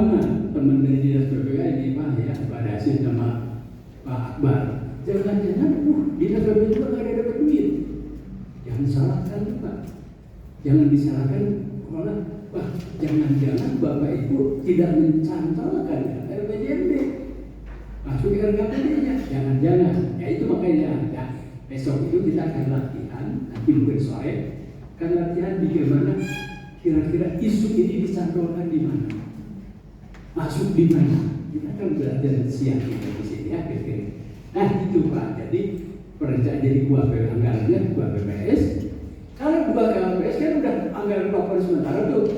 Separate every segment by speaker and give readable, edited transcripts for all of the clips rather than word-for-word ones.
Speaker 1: umpama teman dari dinas PPK ini Pak ya, Pak Dasin sama Pak Akbar, jangan-jangan dinas PPK juga nggak ada dapat duit. Jangan salahkan Pak, jangan disalahkan malah Pak, jangan-jangan Bapak Ibu tidak mencantumkan RPJMD masuk ke RKPD-nya, jangan-jangan. Ya itu makanya ya, besok itu kita akan latihan, nanti mungkin sore akan latihan bagaimana kira-kira isu ini dicantumkan di mana, masuk di mana. Kita akan belajar siang kita di sini ya kira-kira. Nah itu Pak, jadi perencanaan jadi gua anggarannya gua PPS. Kalau gua PPS kan udah anggaran papan sementara tuh.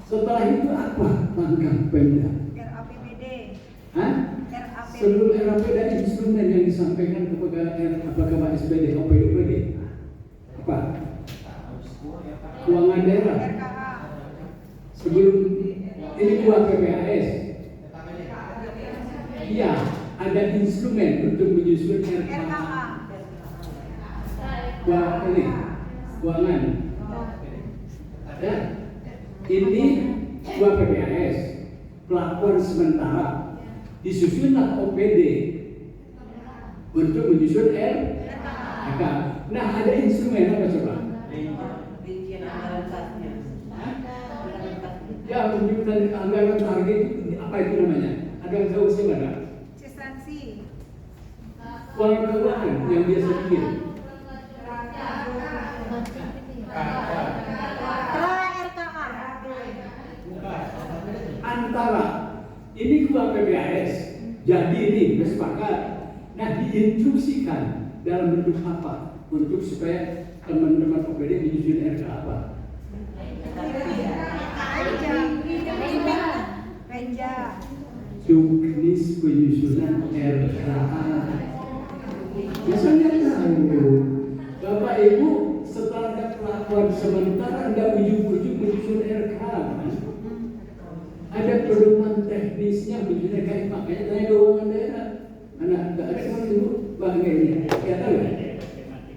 Speaker 1: Setelah itu apa langkah Pemda?
Speaker 2: RAPBD.
Speaker 1: Hah? Sebelum RAPBD ada instrumen yang disampaikan kepada apakah Pak SPD, OPD, apa? Keuangan daerah.
Speaker 2: RKA.
Speaker 1: Sebelum ini gua PPAS. Iya, ada instrumen untuk menyusun RKA. Ini keuangan. Ada. Ini gua PPAS. Pelakuan sementara. Disusunlah OPD untuk menyusun RKA. Nah, ada instrumen apa coba? Ya, penyusunan anggaran target itu apa itu namanya? Ada yang tahu sih mana?
Speaker 2: Substansi.
Speaker 1: Keuangan yang biasa bikin. Antara ini gua PPAS, jadi ini bersepakat. Nah, diinstruksikan dalam bentuk apa untuk supaya teman-teman OPD menyusun RKA apa?
Speaker 2: Penja.
Speaker 1: Juknis penyusunan RKA. Misalnya tahu, Bapak Ibu setelah ada pelakuan sementara ada ujung-ujung menyusun RKA, kan? Ada pedoman teknisnya menyusun RKA, makanya tanya keuangan daerah. Anak nggak ada kan Ibu bagiannya, ya tahu ya?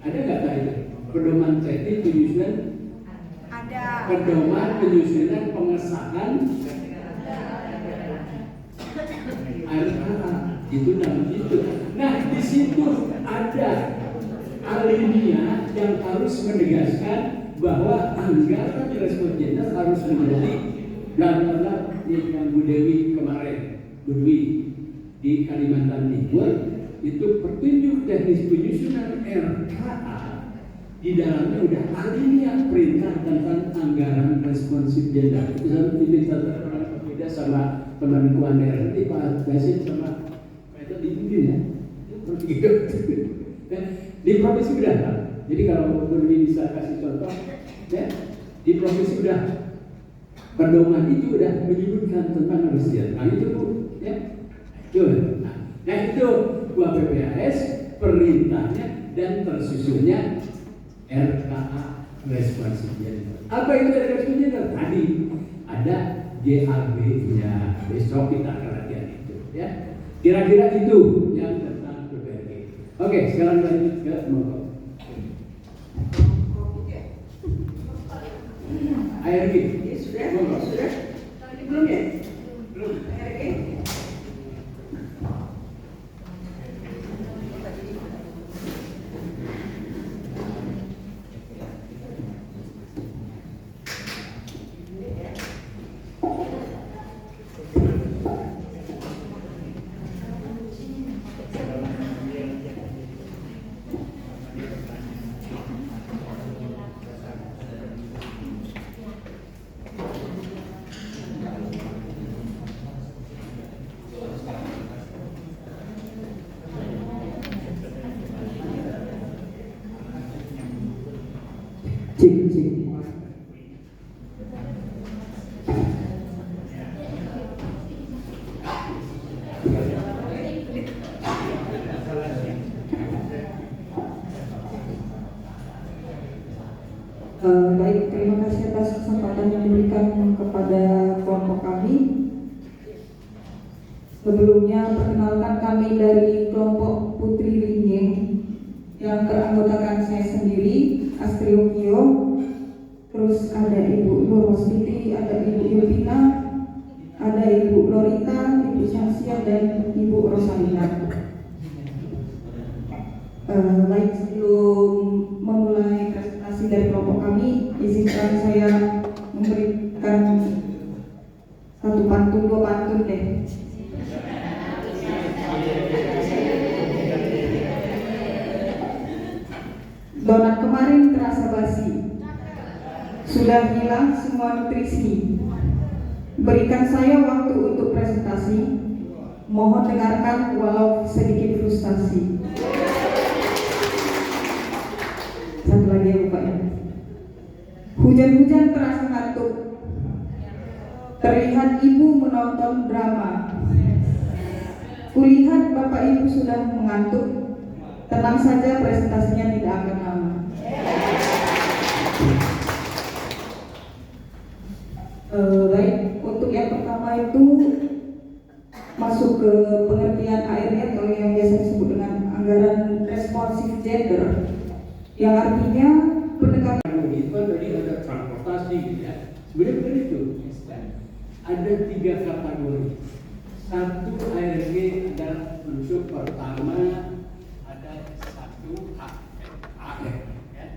Speaker 1: Ada nggak tadi pedoman teknis penyusunan?
Speaker 2: Ada.
Speaker 1: Pedoman penyusunan pengesahan RKA itu namanya itu. Nah di situ ada alinea yang harus menegaskan bahwa anggaran respon gender harus menjadi dalam yang Bu Dewi kemarin, Bu Dewi di Kalimantan Timur itu petunjuk teknis penyusunan RKA di dalamnya udah alinea perintah tentang anggaran responsif gender. Itu satu ini berbeda sama teman keuangan daerah nanti Pak Dasin sama itu di ya. Di provinsi udah, Pak. Jadi kalau lebih bisa kasih contoh, ya di provinsi udah pedoman itu udah menyebutkan tentang harusnya. Nah itu Bu, ya. Nah itu gua PPAS perintahnya dan tersusunnya RKA responsif gender. Apa itu responsif gender? Tadi ada GAB-nya. Besok kita akan latihan itu, ya. Kira-kira itu yang tentang PPRG. Oke, sekarang lanjut ke monggo. ARG.
Speaker 2: Sudah?
Speaker 1: Monggo.
Speaker 2: Sudah? Belum ya?
Speaker 1: Belum.
Speaker 2: ARG?
Speaker 1: Cik.
Speaker 3: Baik, terima kasih atas kesempatan yang diberikan kepada kelompok kami. Sebelumnya perkenalkan kami dari kelompok Putri Rinjeng yang beranggotakan saya sendiri, Astrio Kio, terus ada Ibu Nur Hospiti, ada Ibu Yulpina, ada Ibu Lorita, Ibu Syamsia, dan Ibu Rosalina. Baik, sebelum memulai presentasi dari kelompok kami, izinkan saya memberikan satu pantun, dua pantun deh. Donat kemarin terasa basi, sudah hilang semua nutrisi. Berikan saya waktu untuk presentasi, mohon dengarkan walau sedikit frustasi. Satu lagi ya Bapak ya. Hujan-hujan terasa ngantuk, terlihat ibu menonton drama. Kulihat Bapak Ibu sudah mengantuk, tenang saja presentasinya tidak akan lama. Baik, untuk yang pertama itu masuk ke pengertian ARD atau yang biasa disebut dengan anggaran responsif gender, yang artinya pendekatan.
Speaker 1: Itu kan tadi ada transportasi gitu ya. Sebenarnya bukan itu. Ada 3 kategori. Satu ARG adalah untuk pertama ada satu AR ya.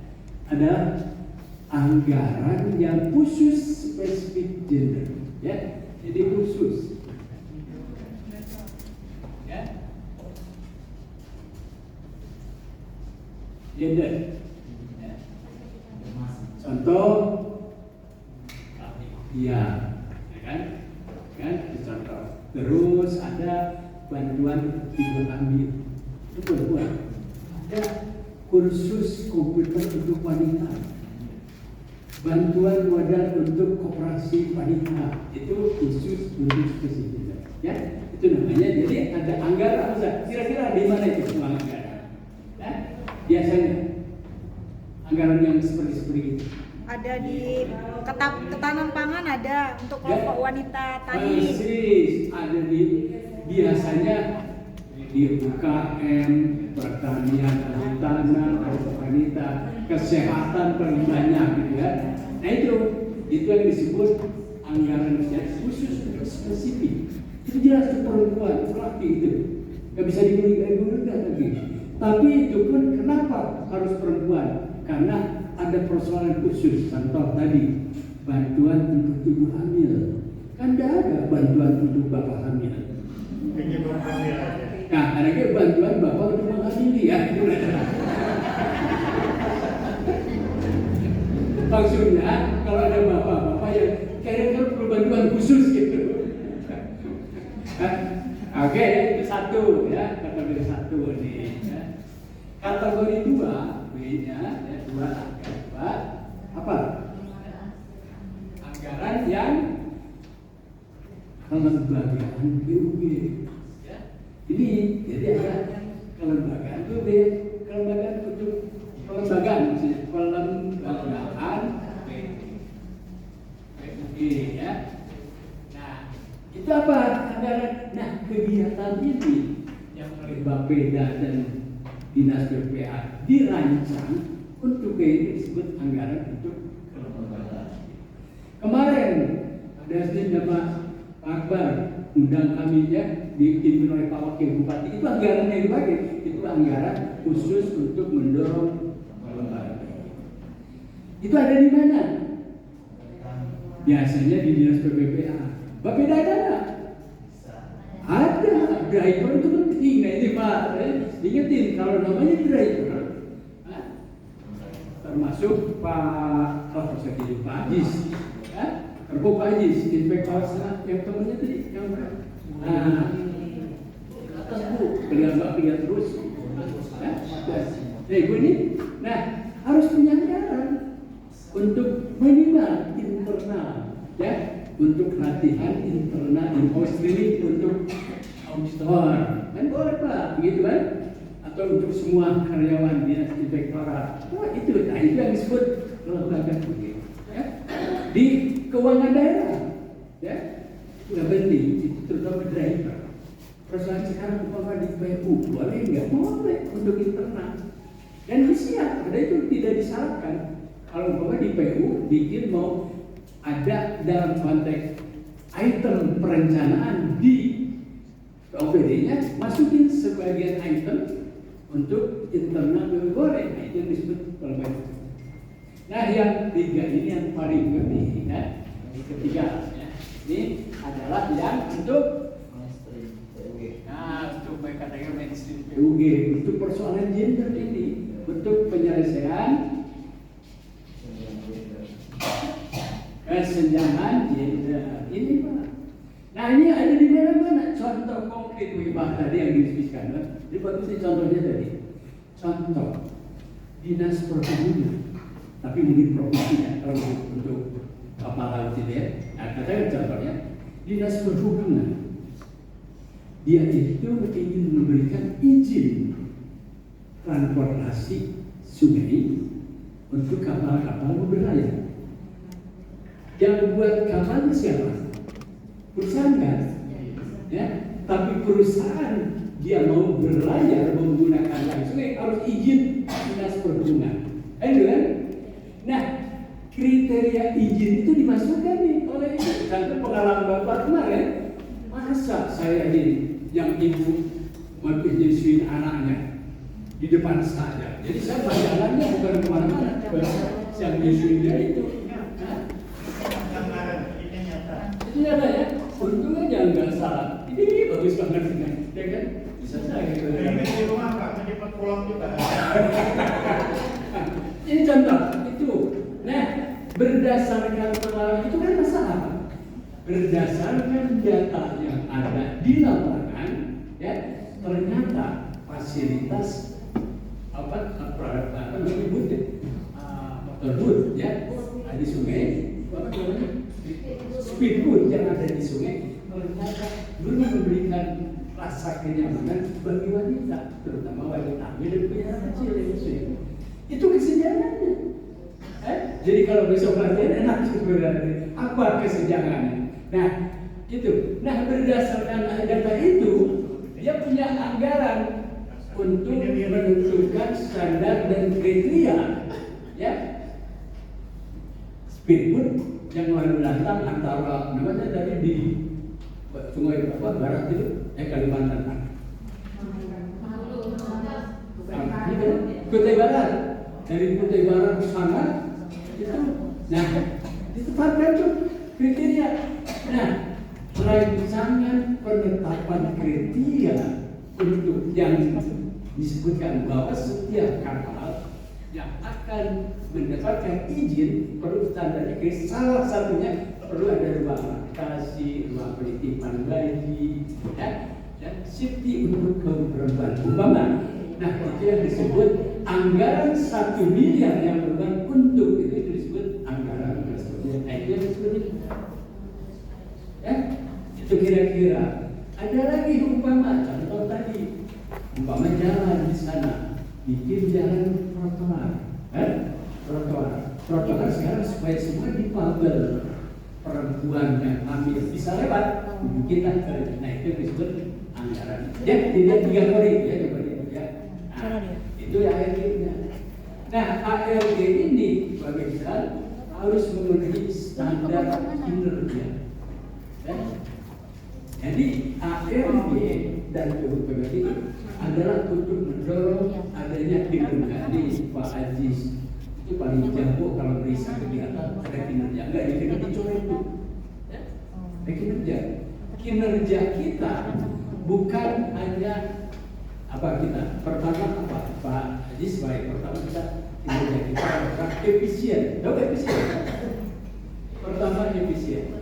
Speaker 1: Ada anggaran yang khusus spesifik gender ya. Jadi khusus ya. Gender. Contoh, ya kan, contoh. Terus ada bantuan ibu hamil, itu perempuan. Ada kursus komputer untuk wanita, bantuan modal untuk koperasi wanita, itu khusus untuk spesifik. Ya, itu namanya. Jadi ada anggaran. Kira-kira di mana itu semua anggaran? Ya, biasanya anggaran yang seperti itu.
Speaker 2: Ada di ketahanan pangan, ada untuk kelompok wanita tadi.
Speaker 1: Persis, ada di biasanya di UKM, pertanian, kehutanan, wanita, kesehatan paling banyak gitu ya. Nah itu yang disebut anggaran khusus untuk spesifik. Itu jelas untuk perempuan, laki itu nggak bisa digunakan lagi. Tapi itu pun kenapa harus perempuan? Karena ada persoalan khusus. Contoh tadi bantuan untuk ibu hamil, kan tidak ada bantuan untuk bapak hamil. Nah, ada juga bantuan bapak untuk menghamili ya. Maksudnya kalau ada bapak-bapak yang kira-kira perlu bantuan khusus gitu. Oke, itu satu ya, kategori satu nih. Ya. Kategori 2 B-nya ya, 2 apa? Anggaran yang kelembagaan BUG. Ya. Ini jadi ada kelembagaan itu kelembagaan untuk kelembagaan maksudnya kelembagaan BUG ya. Nah, itu apa anggaran? Nah, kegiatan ini yang oleh Bapeda dan Dinas PPA dirancang untuk ini disebut anggaran untuk kelembagaan. Kemarin ada nama Pak Akbar undang kami ya, dipimpin oleh Pak Wakil Bupati. Itu anggaran yang dibagi, itu anggaran khusus untuk mendorong kelembagaan. Itu ada di mana? Biasanya di Dinas PPA. Bapeda ada nggak? Ada. Driver itu penting. Nah ini Pak, ingetin kalau namanya driver, termasuk Pak Ajis, Pak Ajis, inspektor yang temannya tadi, yang atas Bu, kelihatan terus. Ibu ini, nah harus punya anggaran untuk minimal internal, ya, untuk latihan internal, in-house training untuk auditor, kan boleh Pak, begitu kan? Atau untuk semua karyawan dinas inspektorat. Wah itu yang disebut lembaga begitu. Ya. Di keuangan daerah, ya, nggak penting, itu terutama driver. Perusahaan sekarang umpama di PU boleh nggak? Boleh untuk internal. Dan siap, ada itu tidak disyaratkan. Kalau umpama di PU bikin mau ada dalam konteks item perencanaan di OPD-nya, masukin sebagian item untuk internal goreng. Nah, itu yang disebut perbaikan. Nah, yang tiga ini yang paling penting, ya. Yang ketiga, ya. Ini adalah yang untuk untuk mengatakan mainstream PUG, untuk persoalan gender ini, untuk penyelesaian kesenjangan gender ini, Pak. Nah, ini ada di mana-mana contoh konkret Pak tadi yang diskusikan. Jadi bagus contohnya tadi. Contoh dinas perhubungan, tapi mungkin provinsi ya, kalau untuk kapal laut itu ya. Nah, katakan contohnya dinas perhubungan, dia itu ingin memberikan izin transportasi sungai untuk kapal-kapal berlayar. Yang buat kapalnya siapa? Perusahaan kan? Ya, tapi perusahaan dia mau berlayar menggunakan sungai harus izin dinas perhubungan. Kan? Nah, kriteria izin itu dimasukkan nih oleh itu. Contoh pengalaman Bapak kemarin, masa saya ini yang ibu menyusuin anaknya di depan saya. Jadi saya bayangannya bukan kemana-mana, yang menyusuin dia itu. Ini ada ya, untung aja nggak salah. Ini bagus banget ini, ya kan? Bisa saya gitu.
Speaker 4: Di rumah Pak, cepat pulang juga.
Speaker 1: Ini contoh itu. Nah, berdasarkan pengalaman itu kan masalah, Pak. Berdasarkan data yang ada di lapangan, ya ternyata fasilitas motorboat ya di sungai, speedboat yang ada di sungai ternyata belum memberikan rasa kenyamanan bagi wanita, terutama wanita hamil dan punya anak kecil yang sungai. Itu kesenjangannya. Jadi kalau besok latihan enak sebenarnya. Apa kesenjangannya? Nah, itu. Nah, berdasarkan data itu, dia punya anggaran untuk menentukan standar dan kriteria, ya. Speedboat yang lalu datang antara namanya tadi di Sungai Barat itu, Kalimantan. Kutai Barat, dari Kutai Barat ke sana itu, nah ditetapkan tuh kriteria. Nah, rancangan penetapan kriteria untuk yang disebutkan bahwa setiap kapal yang akan mendapatkan izin perlu standarnya, salah satunya perlu ada ruang laktasi, ruang penitipan bayi, ya, dan safety untuk kaum perempuan umpama. Nah, itu yang disebut anggaran 1 miliar yang beruang untuk itu disebut anggaran tersebut. Nah, itu yang disebut itu. Ya, itu kira-kira. Ada lagi umpama contoh tadi, umpama jalan di sana, bikin jalan trotoar, trotoar sekarang supaya semua dipabel, perempuan yang hamil bisa lewat, bikinlah. Nah, itu disebut anggaran. Ya, tidak 3 kali ya, coba lihat ya. Nah, itu ARG-nya. Nah, ARG ini Bapak Ibu harus memenuhi standar kinerja. Ya. Jadi ARG dan PUPBD itu adalah untuk mendorong adanya kinerja. Ini Pak Aziz itu paling jago kalau berisi kegiatan ada kinerja. Enggak ada kinerja dicoret itu. Ada kinerja. Kinerja kita bukan hanya apa kita pertama apa Pak Aziz baik pertama kita kinerja kita adalah efisien. Tahu efisien? Pertama efisien.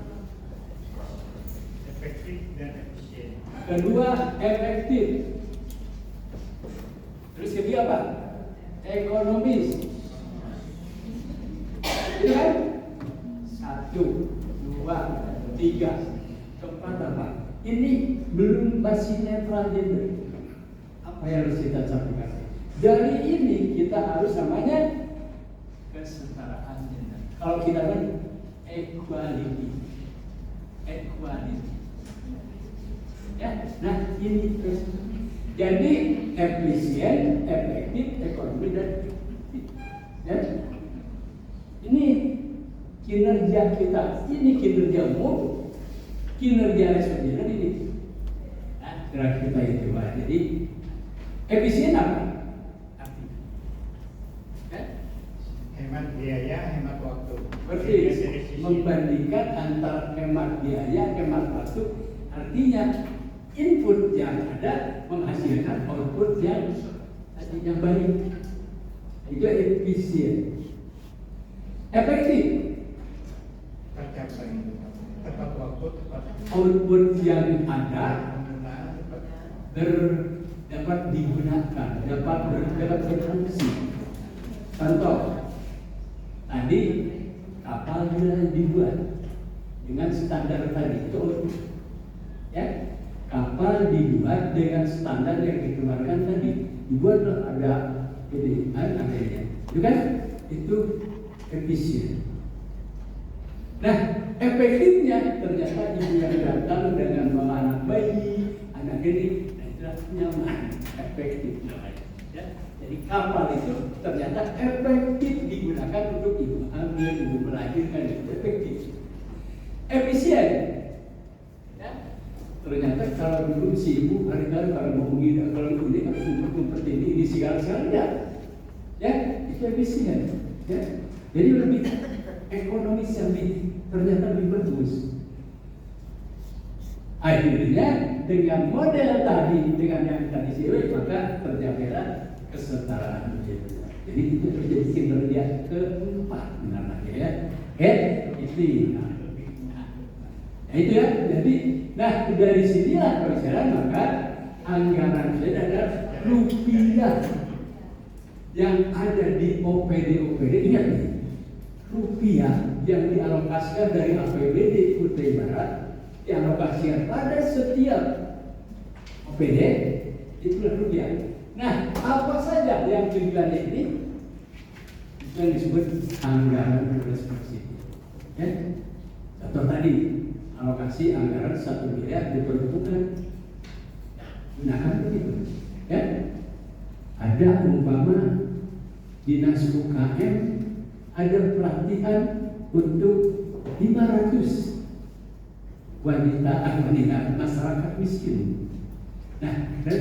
Speaker 4: Efektif dan efisien.
Speaker 1: Kedua efektif. Terus ketiga apa? Ekonomis. Itu kan? 1, 2, 3. Keempat apa? Ini belum masih netral gender. Apa yang harus kita sampaikan? Dari ini kita harus namanya kesetaraan gender. Kalau kita kan equality. Ya, nah ini terus. Jadi efisien, efektif, ekonomi dan efektif. Ya. Ini kinerja kita, ini kinerjamu kinerja responnya ini. Nah, gerak kita itu, Pak. Jadi efisien apa? Artinya, kan?
Speaker 4: Hemat biaya, hemat waktu.
Speaker 1: Persis,
Speaker 4: Efisiensi.
Speaker 1: membandingkan antara hemat biaya, hemat waktu, artinya input yang ada menghasilkan output yang baik. Itu efisien. Efektif,
Speaker 4: Tercapai. Tepat waktu, tepat
Speaker 1: output yang ada
Speaker 4: penggunaan, tepat.
Speaker 1: dapat digunakan, dapat berfungsi. Contoh, tadi kapal dibuat dengan standar tadi itu, ya, kapal dibuat dengan standar yang dikeluarkan tadi, dibuat ada ini, adanya, itu kan? Itu efisien. Nah, efektifnya ternyata ibu yang datang dengan bawa anak bayi, anak ini, nah itu nyaman, efektif namanya. Ya. Jadi kapal itu ternyata efektif digunakan untuk ibu hamil, ibu melahirkan, itu efektif. Efisien. Ya. Ternyata kalau dulu si ibu hari-hari kalau mau mengidap, kalau ini kan untuk ini segala-galanya, ya itu efisien. Ya. Jadi lebih ekonomis, yang ternyata lebih bagus. Akhirnya dengan model tadi, dengan yang tadi siwek, maka terjadilah kesetaraan gender. Jadi itu terjadi kinerja keempat namanya, ya. Itu. Nah, itu ya. Jadi, nah dari sinilah persoalan, maka anggaran saya adalah rupiah yang ada di OPD. Ingat nih, rupiah yang dialokasikan dari APBD Kutai Barat dialokasikan pada setiap OPD itulah rupiah. Nah, apa saja yang tujuannya ini yang disebut anggaran responsif. Ya, contoh tadi alokasi anggaran 1 miliar diperuntukkan. Gunakan begitu. Ya, ada umpama dinas UKM ada pelatihan untuk 500 wanita masyarakat miskin. Nah, dan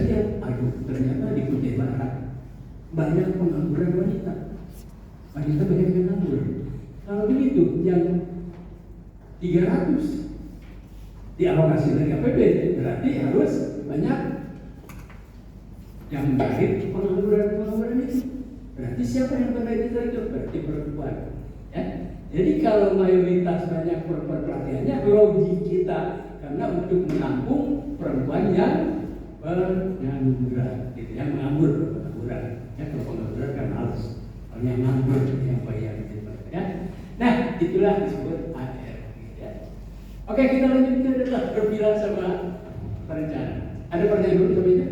Speaker 1: ternyata di Kutai Barat banyak pengangguran wanita. Wanita banyak yang nganggur. Kalau begitu, yang 300 dialokasi dari APBD, berarti harus banyak yang baik pengangguran itu. Berarti siapa yang menaiki itu? Berarti perempuan. Ya? Jadi kalau mayoritas banyak perempuan pelatihannya, logik kita karena untuk menampung perempuan yang pengangguran, gitu, yang menganggur, pengangguran. Ya, kalau pengangguran kan harus, kalau yang nganggur yang bayar, gitu, ya. Nah, itulah disebut AR. Ya. Oke, kita lanjutkan adalah berbilang sama perencana. Ada pertanyaan dulu sampai itu?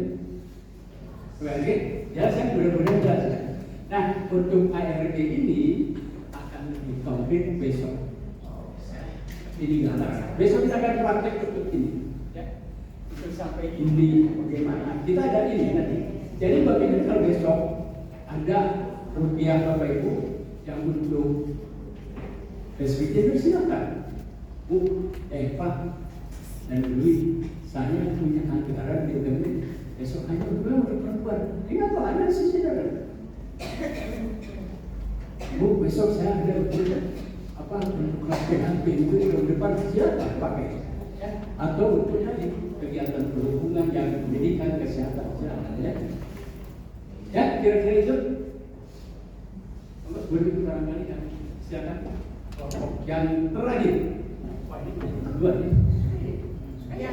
Speaker 1: Oke, ya saya mudah-mudahan jelas. Nah, untuk ARG ini akan lebih konkret besok. Ini gambar. Besok kita akan praktek untuk ini. Ya. Untuk sampai ini bagaimana? Kita ada ini nanti. Jadi bagaimana kalau besok ada rupiah Bapak Ibu yang untuk SPT silakan. Bu, Pak dan Dwi, saya punya anggaran di UMN. Besok hanya berdua untuk perempuan. Ini apa? Ada sih saudara. Bu, besok saya ada untuk pelatihan pintu di depan siapa pakai? Ya. Atau untuk kegiatan perhubungan yang pendidikan kesehatan siapa? Ya, ya kira-kira itu. Boleh barangkali kan? Silakan. Yang terakhir, dua nih.
Speaker 2: Ya.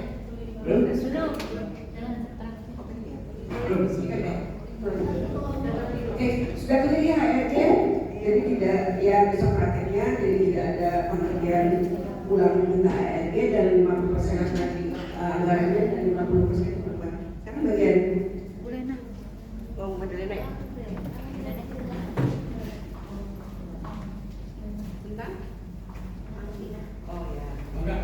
Speaker 1: Belum?
Speaker 2: Sudah.
Speaker 1: Belum.
Speaker 5: Sudah betul ya HRD, jadi tidak ya besok prakteknya, jadi tidak ada pengertian ulang minta HRD dan 50% lagi anggarannya dan 50% itu berapa? Sekarang bagian
Speaker 2: Boleh nah.
Speaker 5: Madalena ya? Bentar? Oh ya.
Speaker 1: Enggak.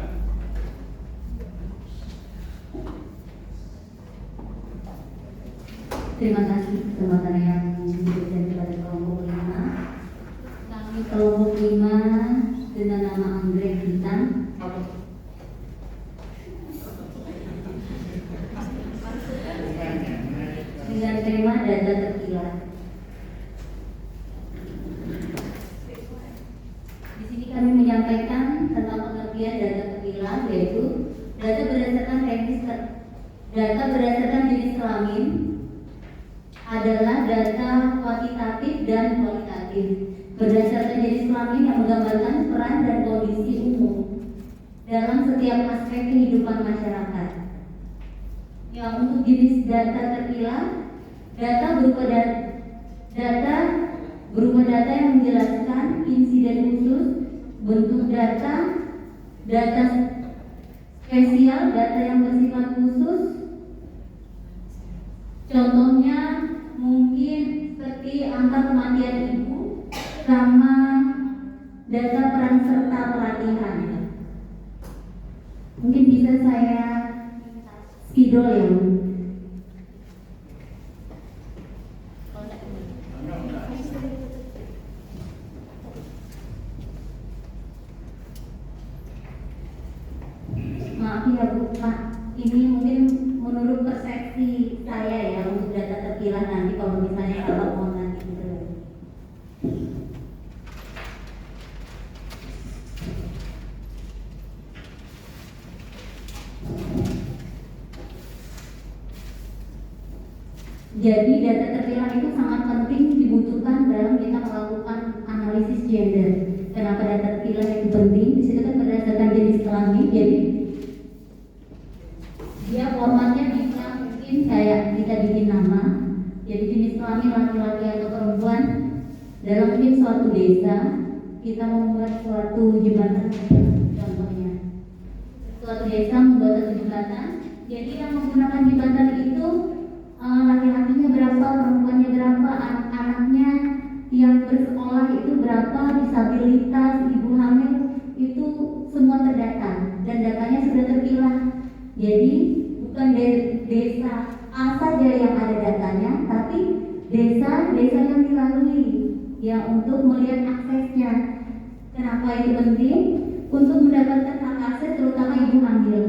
Speaker 6: Terima kasih kesempatan yang diberikan kepada kelompok 5. Kami kelompok 5 dengan nama Anggrek Hitam dengan tema data terpilah. Di sini kami menyampaikan tentang pengertian data terpilah, yaitu data berdasarkan jenis kelamin adalah data kuantitatif dan kualitatif. Berdasarkan jenis kelamin yang menggambarkan peran dan kondisi umum dalam setiap aspek kehidupan masyarakat. Yang untuk jenis data terpilah, data berupa data yang menjelaskan insiden khusus, bentuk data spesial, data yang bersifat khusus. Contohnya mungkin seperti angka kematian ibu sama data peran serta pelatihan. Mungkin bisa saya spidol ya. Maaf ya Bu, Pak. Ini mungkin menurut persepsi saya ya untuk data terpilah, nanti kalau misalnya salah mohon nanti gitu. Jadi data terpilah itu sangat penting dibutuhkan dalam kita melakukan analisis gender. Kenapa data terpilah itu penting? Di situ kan berdasarkan jenis kelamin, jadi dia formatnya bisa mungkin kayak kita bikin nama. Jadi jenis kelamin laki-laki atau perempuan. Dalam mungkin suatu desa kita membuat suatu jembatan, contohnya suatu desa membuat satu jembatan. Jadi yang menggunakan jembatan itu laki-lakinya berapa, perempuannya berapa, anak-anaknya yang bersekolah itu berapa, disabilitas, ibu hamil, itu semua terdata dan datanya sudah terpilah. Jadi bukan desa A saja yang ada datanya, tapi desa-desa yang dilalui ya untuk melihat aksesnya. Kenapa itu penting? Untuk mendapatkan hak akses terutama ibu hamil.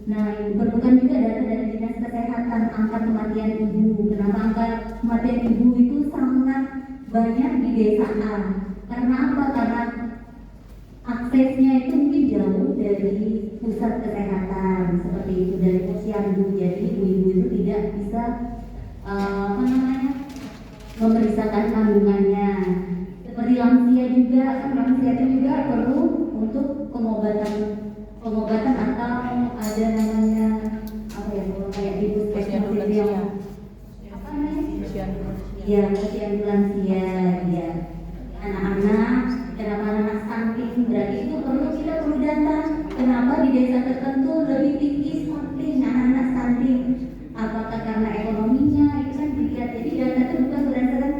Speaker 6: Nah, diperlukan juga data dari dinas kesehatan, angka kematian ibu. Kenapa angka kematian ibu itu sangat banyak di desa A? Karena apa? Karena aksesnya itu mungkin jauh dari pusat kesehatan seperti itu, dari posyandu. Jadi ibu-ibu itu tidak bisa memeriksakan kandungannya. Seperti lansia juga, lansia itu juga perlu untuk pengobatan atau ada namanya apa ya, kalau kayak di puskesmas itu yang apa namanya? Ya, posyandu lansia, ya. Anak-anak, kenapa anak stunting, berarti itu kita perlu data. Kenapa di desa tertentu lebih tinggi stunting, anak-anak stunting? Apakah karena ekonominya? Itu kan dilihat. Jadi data itu bukan berdasarkan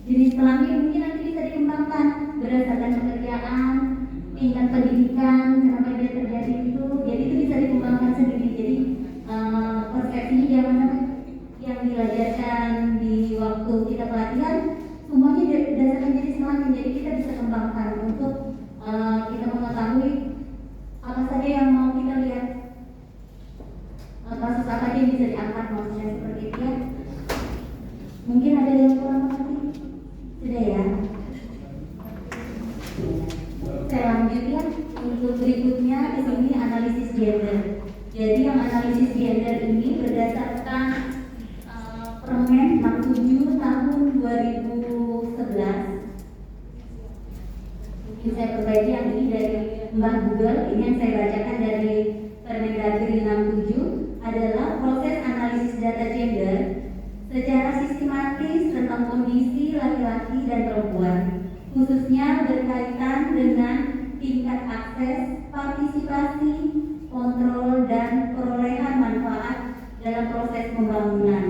Speaker 6: jenis kelamin, mungkin nanti bisa dikembangkan berdasarkan pekerjaan, tingkat pendidikan, kenapa dia terjadi itu. Jadi itu bisa dikembangkan sendiri. Jadi persepsinya jangan sampai yang diajarkan di waktu kita pelatihan semuanya berdasarkan jenis kelamin. Jadi kita bisa kembangkan untuk kita mengetahui apa saja yang mau kita lihat, kasus apa aja yang bisa diangkat, maksudnya seperti itu ya. Mungkin ada yang kurang mengerti? Sudah ya. Saya lanjut ya. Untuk berikutnya di sini analisis gender. Jadi yang analisis gender ini berdasarkan Permen 67 tahun 2011. Mungkin saya perbaiki yang ini dari Mbak Google. Ini yang saya bacakan dari Permendagri 67 adalah proses analisis data gender secara sistematis tentang kondisi laki-laki dan perempuan, khususnya berkaitan dengan tingkat akses, partisipasi, kontrol, dan perolehan manfaat dalam proses pembangunan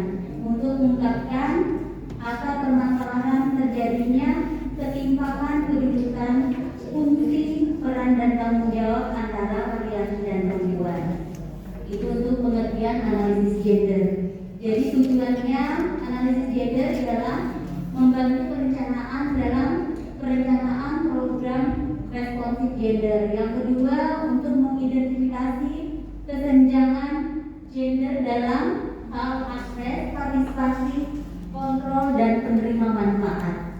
Speaker 6: untuk mengungkapkan akar permasalahan terjadinya ketimpangan kedudukan, fungsi, peran, dan tanggung jawab antara laki-laki dan perempuan. Itu untuk pengertian analisis gender. Jadi tujuannya analisis gender adalah membantu perencanaan dalam perencanaan program responsif gender. Yang kedua, untuk mengidentifikasi kesenjangan gender dalam hal akses, partisipasi, penerima manfaat.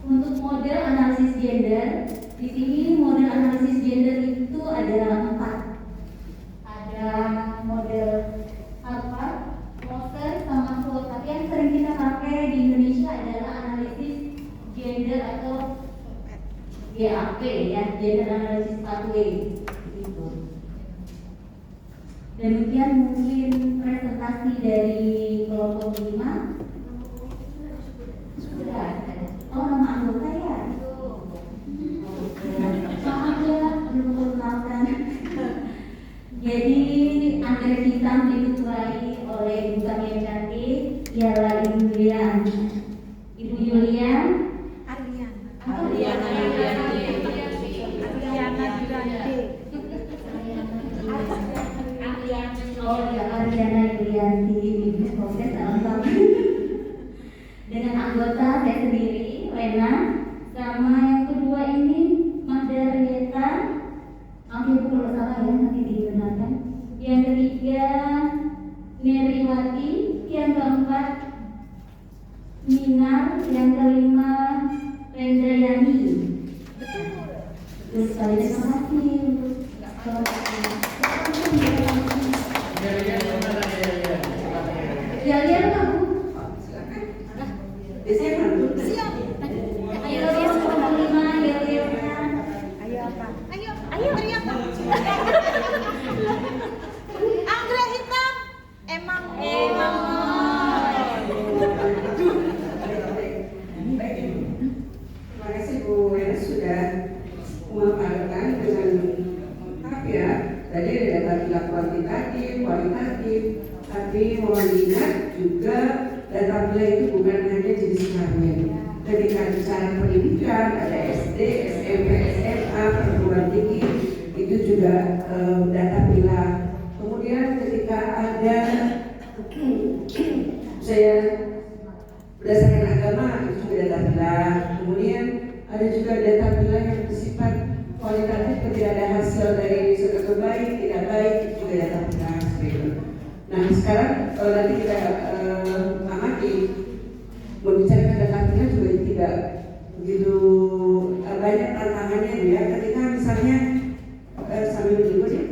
Speaker 6: Untuk model analisis gender, di sini model analisis gender itu ada 4. Ada model Harvard, Moser, sama Sloan. Tapi yang sering kita pakai di Indonesia adalah analisis gender atau GAP ya, gender analysis pathway. Gitu. Demikian mungkin presentasi dari kelompok 5. Sudah. Oh, nama anggota ya? Maaf ya, belum perkenalkan. Jadi anggrek hitam diketuai oleh Ibu kami yang cantik, ialah Ibu Yulian. Ibu Yulian
Speaker 2: Ariana Yudandi.
Speaker 6: Oh ya, Ariana Yulianti, Ibu Proses lengkap. Dengan anggota saya sendiri, Lena, sama yang kedua ini Mada Rieta. Maaf Ibu kalau salah ya, nanti dibenarkan. Yang ketiga Meriwati, yang keempat Minar, yang kelima Rendrayani. Terus kali terima kasih untuk Yalian Pak Bu.
Speaker 5: Biasanya kan
Speaker 2: Siap.
Speaker 6: Ayo yang kelima Yalian.
Speaker 2: Ayo apa? Ayo teriak. Anggrek hitam. Emang.
Speaker 5: Terima kasih Bu Wena sudah memaparkan dengan lengkap ya. Tadi ada data bila kuantitatif, kualitatif, tapi mohon diingat juga data bila itu bukan hanya jenis kelamin. Ketika bicara pendidikan ada SD, SMP, SMA, perguruan tinggi itu juga data bila. Kemudian ketika ada saya berdasarkan agama itu juga data bila. Kemudian ada juga data bila yang bersifat kualitatif ketika ada hasil dari sesuatu baik, tidak baik itu juga data bila seperti itu. Nah sekarang nanti kita amati membicarakan data bila juga tidak begitu banyak tantangannya ya. Ketika misalnya sambil dulu ya.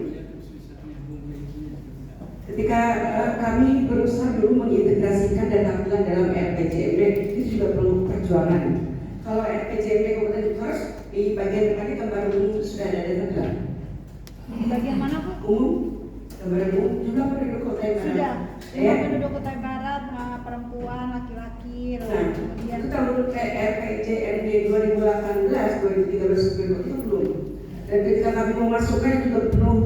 Speaker 5: Ketika kami berusaha dulu mengintegrasikan data bila dalam RPJMD itu juga perlu perjuangan. Kalau RPJMD kemudian first di bagian depannya gambar umum sudah ada data bila.
Speaker 2: Di bagian mana Bu?
Speaker 5: Umum, gambar umum juga penduduk kota yang mana?
Speaker 2: Sudah.
Speaker 5: Ya.
Speaker 2: Penduduk Kota Barat, perempuan, laki-laki,
Speaker 5: Nah,
Speaker 2: kemudian
Speaker 5: itu kalau menurut RPJMD 2018, 2013 itu belum. Dan ketika kami memasukkan juga penuh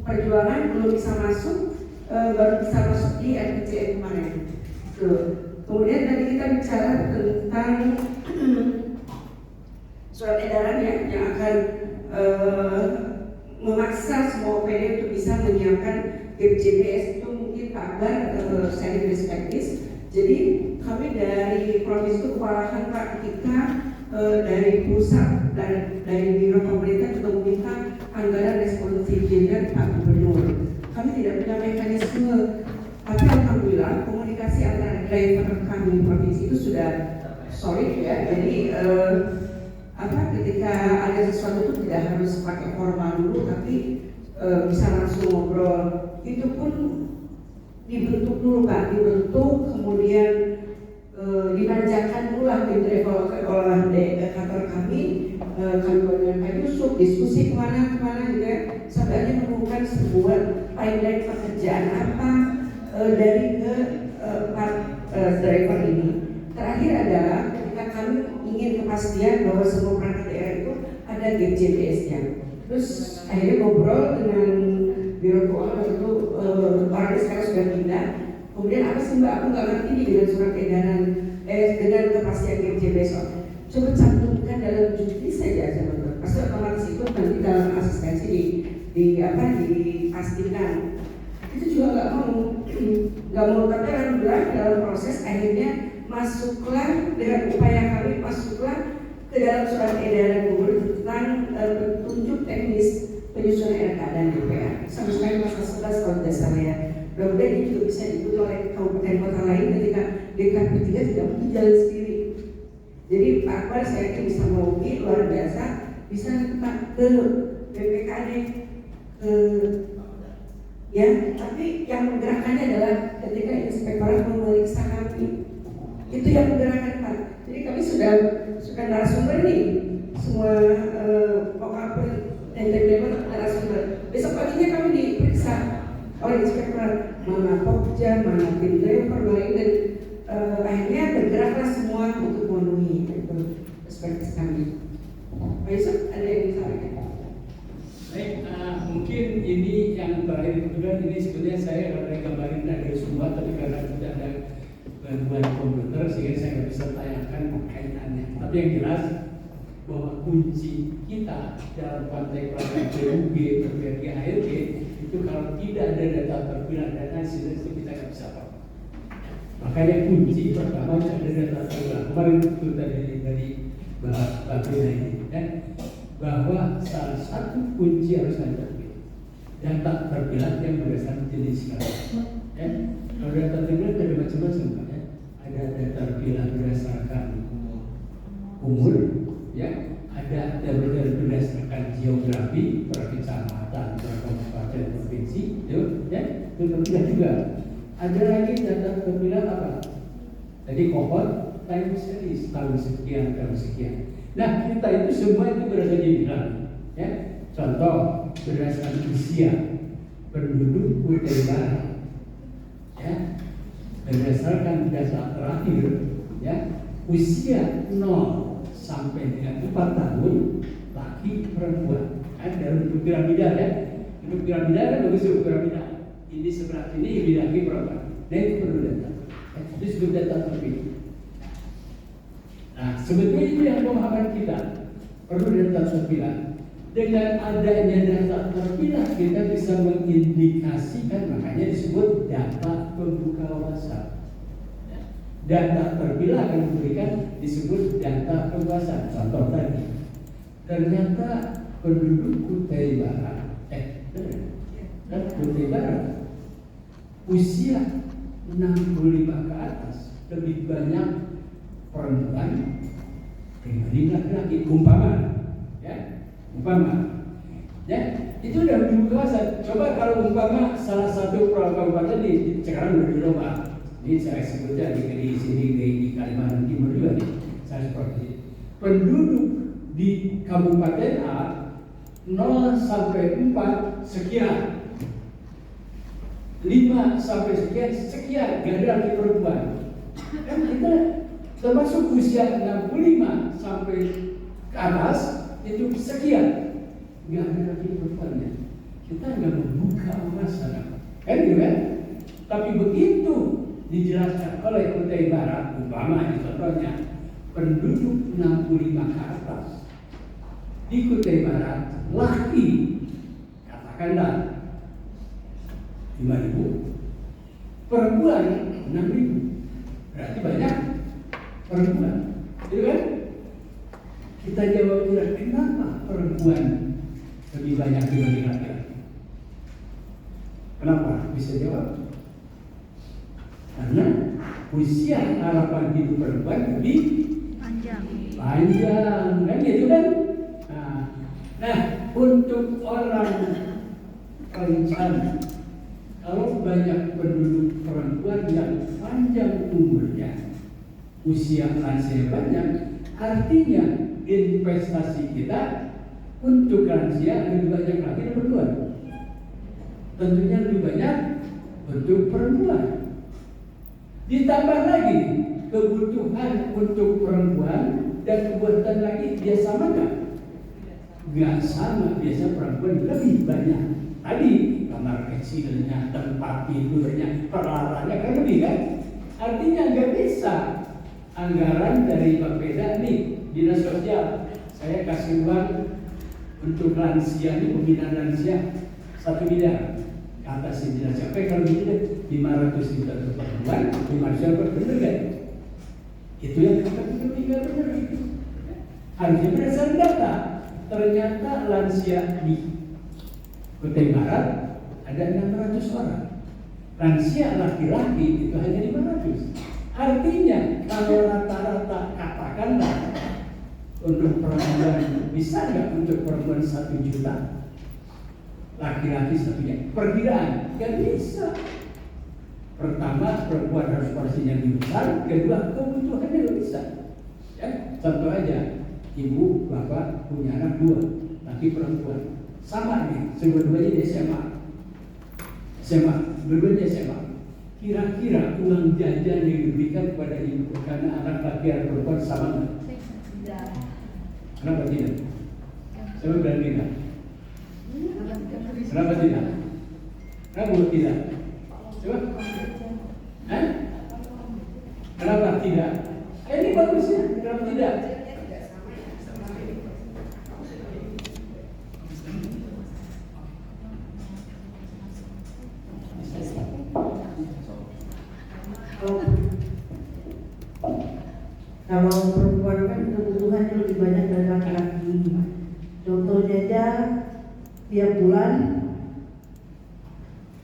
Speaker 5: perjuangan, belum bisa masuk, baru bisa masuk di RPJM kemarin. Tuh. Kemudian tadi kita bicara tentang surat edaran ya yang akan memaksa semua OPD untuk bisa menyiapkan GPJPS itu mungkin Pak Akbar sharing best practice. Jadi kami dari provinsi itu kewalahan Pak ketika dari pusat dan dari biro pemerintah juga meminta anggaran responsif gender Pak Gubernur. Kami tidak punya mekanisme, tapi alhamdulillah komunikasi antara driver kami provinsi itu sudah solid ya. Jadi ketika ada sesuatu itu tidak harus pakai formal dulu, tapi bisa langsung ngobrol. Itu pun dibentuk dulu Pak, kemudian dimanjakan dulu lah tim travel olah kantor kami dengan Pak Yusuf diskusi kemana juga sampai akhirnya menemukan sebuah pipeline pekerjaan apa dari keempat driver ini. Terakhir adalah ketika kami ingin kepastian bahwa semua perangkat daerah itu ada GPJPS-nya. Terus akhirnya ngobrol dengan Biro Keuangan itu orangnya sekarang sudah pindah. Kemudian apa sih Mbak, aku nggak ngerti nih dengan surat edaran dengan kepastian GPJPS. Coba cantumkan dalam cuti saja teman-teman. Pasti otomatis itu nanti dalam asistensi dipastikan. Itu juga nggak mau tapi alhamdulillah dalam proses akhirnya masuklah dengan upaya kami masuklah ke dalam surat edaran gubernur tentang petunjuk teknis penyusunan RK dan DPR sampai pasal 11 kalau tidak salah ya. Mudah-mudahan ini juga bisa diikuti oleh kabupaten kota lain ketika DKP 3 tidak mungkin jalan sendiri. Jadi Pak Akbar saya yakin bisa mewakili luar biasa, bisa ke BPKD, ya, tapi yang menggerakkannya adalah ketika inspektorat memeriksa kami, itu yang menggerakkan Pak. Jadi kami sudah narasumber nih, semua pokoknya entertainment narasumber. Besok paginya kami diperiksa oleh inspektorat, mana Pokja, mana tim driver, mana ini, dan akhirnya bergeraklah semua untuk memenuhi perspektif kami. Pak Yusuf, ada yang disampaikan?
Speaker 1: Baik, mungkin ini yang terakhir, kemudian ini sebenarnya saya ada gambarin dari semua, tapi karena tidak ada bantuan komputer sehingga saya nggak bisa tayangkan kaitannya. Tapi yang jelas bahwa kunci kita dalam konteks PUG, PPRG, ARG itu kalau tidak ada data terpilah dan hasil itu kita nggak bisa apa. Makanya kunci pertama ada data terpilah. Kemarin itu dari Mbak Bina ini, ya, bahwa salah satu kunci harus ada data terpilah yang berdasarkan jenis kelamin. Ya, kalau data terpilah ada macam-macam, ya. Ada data terpilah berdasarkan umur, ya. Ada berdasarkan geografi, per kecamatan, per kabupaten, provinsi, ya, itu terpilah juga. Ada lagi data terpilah apa? Jadi kohort time series tahun sekian. Nah, kita itu semua itu berdasarkan dibilang, ya. Contoh berdasarkan usia penduduk Kutai Barat, ya. Berdasarkan data terakhir, ya, usia 0 sampai dengan 4 tahun laki perempuan. Ada bentuk piramida, ya. Bentuk piramida kan bagus bentuk piramida. Ini sebelah ini laki perempuan. Nah, itu perlu data. Itu disebut data terpilih. Nah, sebetulnya itu yang pemahaman kita perlu data terpilah. Dengan adanya data terpilah kita bisa mengindikasikan, makanya disebut data pembuka wawasan. Data terpilah akan memberikan disebut data pembahasan. Contoh tadi, ternyata penduduk Kutai Barat, Kutai Barat usia 65 ke atas lebih banyak perempuan dibanding laki-laki, umpama, itu udah dewasa. Coba kalau umpama salah satu kabupaten di sekarang udah dirubah, ini saya sebutnya di sini di Kalimantan Timur juga nih, saya seperti penduduk di Kabupaten A 0 sampai 4 sekian, 5 sampai sekian, gak ada lagi perempuan. Kan kita termasuk usia 65 sampai ke atas itu sekian, nggak ada lagi perempuannya. Kita nggak membuka wawasan, kan gitu kan? Tapi begitu dijelaskan oleh Kutai Barat, umpama contohnya penduduk 65 ke atas di Kutai Barat laki katakanlah 5.000, perempuan 6.000, berarti banyak perempuan, gitu kan? Kita jawab juga, kenapa perempuan lebih banyak dibanding laki-laki? Kenapa? Bisa jawab? Karena usia harapan hidup perempuan lebih panjang, kan gitu kan? Nah, untuk orang rencana, kalau banyak penduduk perempuan yang panjang umurnya, usia lansia banyak, artinya investasi kita untuk lansia lebih banyak lagi dan perempuan. Tentunya lebih banyak untuk perempuan. Ditambah lagi kebutuhan untuk perempuan dan kebutuhan lagi dia sama nggak? Nggak sama, biasa perempuan lebih banyak. Tadi kamar kecilnya, tempat tidurnya, peralatannya kan lebih kan? Artinya nggak bisa anggaran dari Bapeda nih, dinas sosial, saya kasih uang untuk lansia nih, pembinaan lansia 1 miliar. Kata si dinas siapa kalau gitu 500 juta untuk perempuan, 500 juta bener kan? Itu yang kita pikir bener. Harusnya berdasarkan data. Ternyata lansia di Kutai Barat ada 600 orang. lansia laki-laki itu hanya 500. Artinya kalau rata-rata katakanlah untuk perempuan, bisa nggak untuk perempuan 1 juta, laki-laki 1 juta? Perkiraan nggak bisa. Pertama, perempuan harus porsinya lebih besar. Kedua, kebutuhannya nggak bisa. Ya, contoh aja, ibu bapak punya anak 2, tapi perempuan sama nih, dua-duanya di SMA, dua-duanya SMA. Kira-kira uang jajan yang diberikan kepada ibu karena anak laki dan perempuan sama nggak? Kenapa tidak? Saya bilang tidak. Kenapa tidak? Kenapa tidak? Coba. Hah? Kenapa tidak? Ini bagus ya. Kenapa tidak?
Speaker 5: Kalau perempuan kan kebutuhannya lebih banyak dari laki-laki. Contohnya aja tiap bulan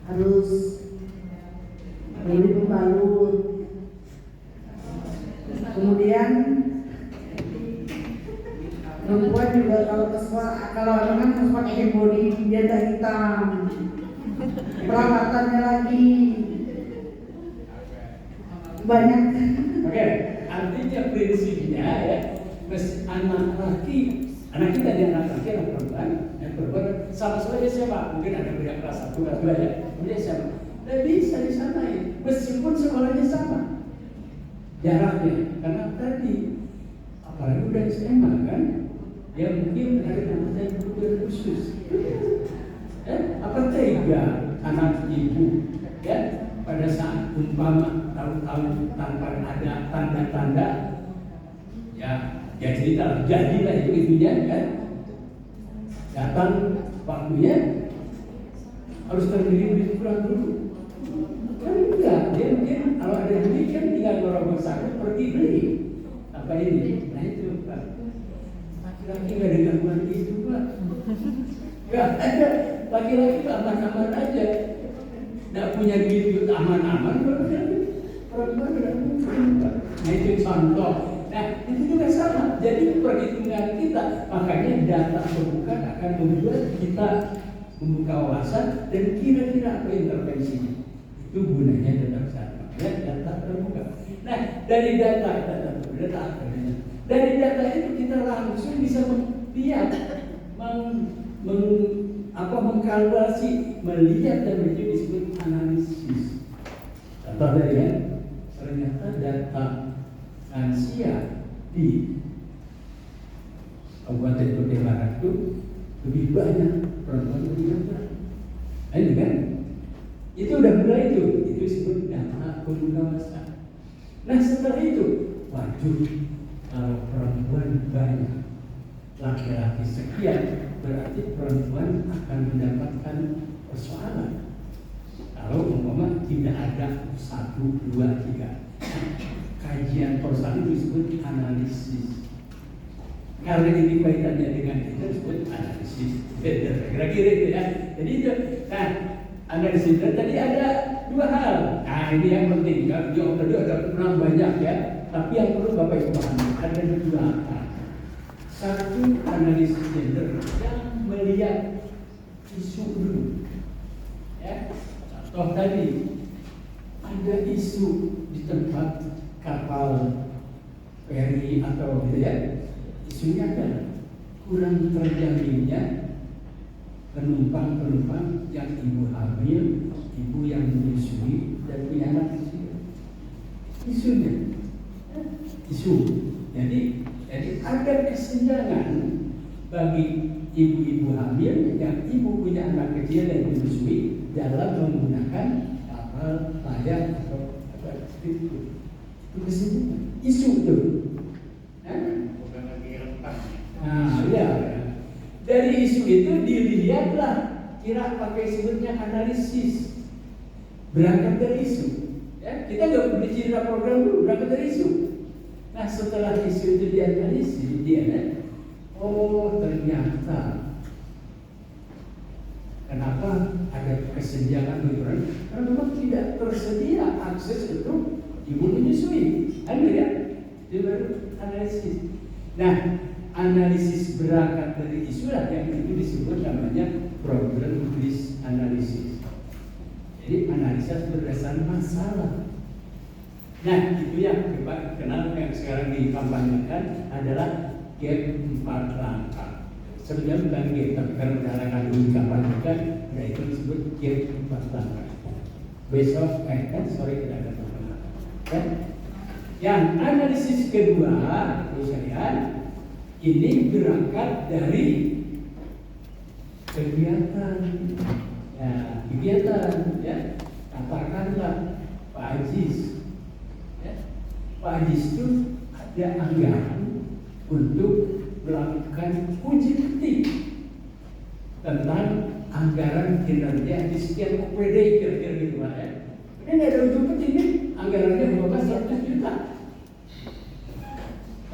Speaker 5: harus beli pembalut. Kemudian perempuan juga kalau ke sekolah, kalau anak harus pakai body janda hitam. Perawatannya lagi banyak.
Speaker 1: Oke, artinya prinsipnya ya, anak kita di anak laki, anak perempuan, yang perempuan sama saja siapa? Mungkin ada beda kelas 1, kelas 2 ya, kemudian siapa? Tidak bisa disamain, meskipun sekolahnya sama jaraknya, karena tadi apalagi udah SMA kan, ya mungkin ada kebutuhan khusus. Apa tega anak ibu ya pada saat umpama tahu-tahu tanpa ada tanda-tanda ya cerita jadilah itu ibunya kan datang waktunya harus terdiri pulang dulu kan enggak, dia mungkin kalau ada duit kan tinggal ngerobos sakit pergi beli apa ini, nah itu Pak, laki-laki nggak ada gangguan itu Pak, nggak ada, laki-laki itu aman-aman aja. Tidak punya duit aman-aman, perempuan tidak mungkin. Nah itu contoh. Nah itu juga sama. Jadi perhitungan kita, makanya data terbuka akan membuat kita membuka wawasan dan kira-kira apa intervensinya. Itu gunanya data sama. Ya, data terbuka. Nah dari data itu kita langsung bisa melihat, mengkalkulasi, melihat dan menjadi disebut analisis. Contoh dari ya, ternyata data lansia di Kabupaten Kota Barat itu lebih banyak perempuan lebih banyak. Ini kan? Itu udah mulai itu disebut data pengawasan. Nah setelah itu, waduh, kalau perempuan banyak, laki-laki sekian, berarti perempuan akan mendapatkan persoalan. Kalau umpama tidak ada 1, 2, 3, kajian persoalan itu disebut analisis. Karena ini kaitannya dengan itu disebut analisis. Kira-kira itu ya. Jadi itu, nah analisis tadi ada 2 hal. Nah ini yang penting. Kalau tadi ada kurang banyak ya. Tapi yang perlu Bapak Ibu pahami ada 2 hal. Satu, analisis gender yang melihat isu dulu. Ya, contoh tadi ada isu di tempat kapal feri atau gitu ya. Isunya adalah kurang terjaminnya penumpang-penumpang yang ibu hamil, ibu yang menyusui dan punya anak kecil. Isunya, isu. Jadi ada kesenjangan bagi ibu-ibu hamil yang ibu punya anak kecil dan menyusui dalam menggunakan kapal layar atau apa itu kesenjangan. Isu itu.
Speaker 4: Bukan lagi rentang.
Speaker 1: Nah, ya. Dari isu itu dilihatlah kira pakai sebutnya analisis. Berangkat dari isu. Ya, kita nggak boleh cerita program dulu, berangkat dari isu. Nah setelah isu itu dianalisis, oh ternyata kenapa ada kesenjangan menurun? Karena memang tidak tersedia akses untuk ibu menyusui. Kan ya? Itu baru analisis. Nah, analisis berangkat dari isulah yang itu disebut namanya problem based analysis. Jadi analisa berdasarkan masalah. Nah, itu yang kenal yang sekarang dikampanyekan adalah gap 4 langkah. Sebenarnya bukan gap, tapi karena berdasarkan dikampanyekan, nah itu disebut gap 4 langkah. Besok, tidak ada tambahan. Ya? Yang analisis kedua, sekalian, ini berangkat dari kegiatan. Ya, kegiatan, ya, katakanlah Pak Ajis, ya, Pak Ajis itu ada anggaran untuk melakukan uji petik tentang anggaran kinerja di sekian OPD kira-kira gitu Pak ya. Ini ada uji petik nih, anggarannya 100 juta.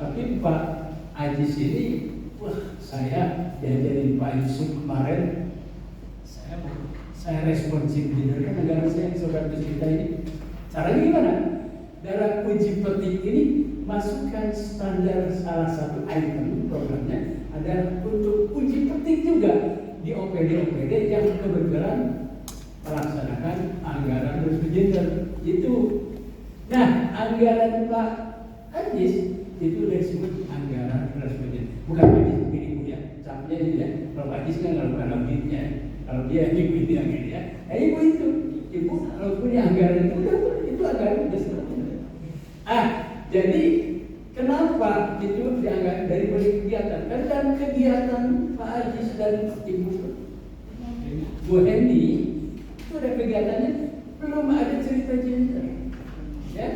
Speaker 1: Tapi Pak Ajis ini, wah saya diajarin Pak Yusuf kemarin, saya responsif benar kan negara saya yang 100 juta ini. Caranya gimana? Dalam uji petik ini masukkan standar salah satu item programnya adalah untuk uji petik juga di OPD-OPD yang kebetulan melaksanakan anggaran berkejenderan itu. Nah, anggaran Pak Ajis itu disebut anggaran berkejenderan. Bukan Ajis begini ya, capnya ini ya. Kalau Pak Ajis kan kalau auditnya. Kalau dia ibu itu yang ini ya, ibu itu, ibu kalau punya anggaran itu anggaran sudah selesai. Jadi kenapa itu dianggap dari kegiatan? Kan dalam kegiatan Pak Ajis dan Ibu Bu Hendy itu ada kegiatannya, belum ada cerita gender, ya.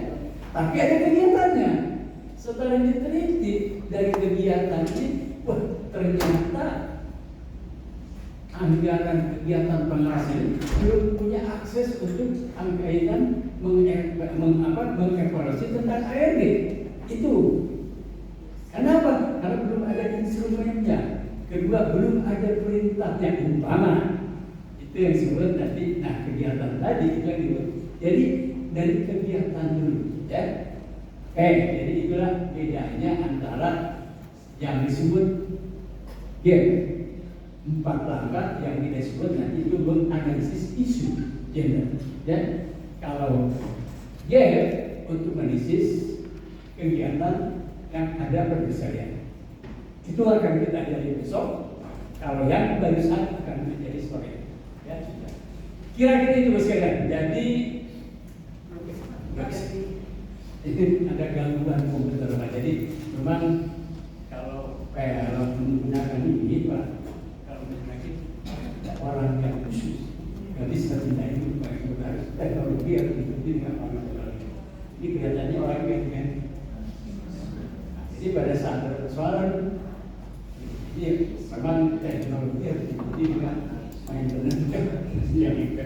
Speaker 1: Tapi ada kegiatannya. Setelah diteliti dari kegiatan ini, wah ternyata anggaran kegiatan penghasil belum punya akses untuk kaitan mengevaluasi tentang ARD itu. Kenapa? Karena belum ada instrumennya. Kedua, belum ada perintahnya umpama. Itu yang disebut tadi. Nah, kegiatan tadi itu yang disebut. Jadi dari kegiatan dulu, ya. Jadi itulah bedanya antara yang disebut game 4 langkah yang kita sebut nanti itu menganalisis isu gender. Dan kalau untuk menganalisis kegiatan yang ada berdasarkan itu akan kita jadi besok. Kalau yang barusan akan menjadi seperti itu. Ya, sudah. Kira-kira itu sekalian. Jadi ada gangguan komputer Pak. Jadi memang kalau menggunakan ini Pak, orang yang khusus nggak bisa tidak itu pakai harus teknologi harus diikuti dengan orang teknologi. Ini kelihatannya orang yang jadi pada saat ada persoalan ini memang teknologi harus diikuti dengan maintenance yang jadi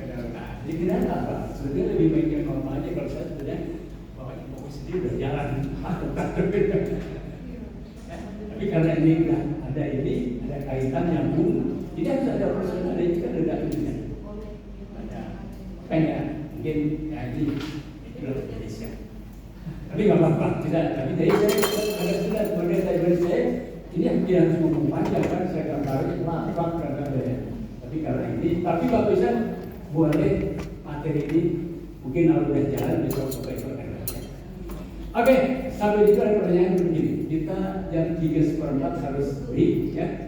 Speaker 1: tidak apa sebenarnya lebih baik yang normal aja. Kalau saya sebenarnya bawa fokus sendiri udah jalan tapi karena ini udah ada kaitan nyambung. Jadi harus ada personal, ada juga ada ini. Makanya mungkin ini Indonesia. Tapi nggak apa-apa, tidak. Tapi dari saya agak sudah sebagai dari saya ini yang dia harus ngomong panjang kan, saya gambarnya lapak karena ada. Tapi karena ini, tapi Bapak bisa boleh materi ini mungkin kalau udah jalan besok sampai ke Oke, sampai itu ada pertanyaan begini. Kita jam 3:15 harus break ya.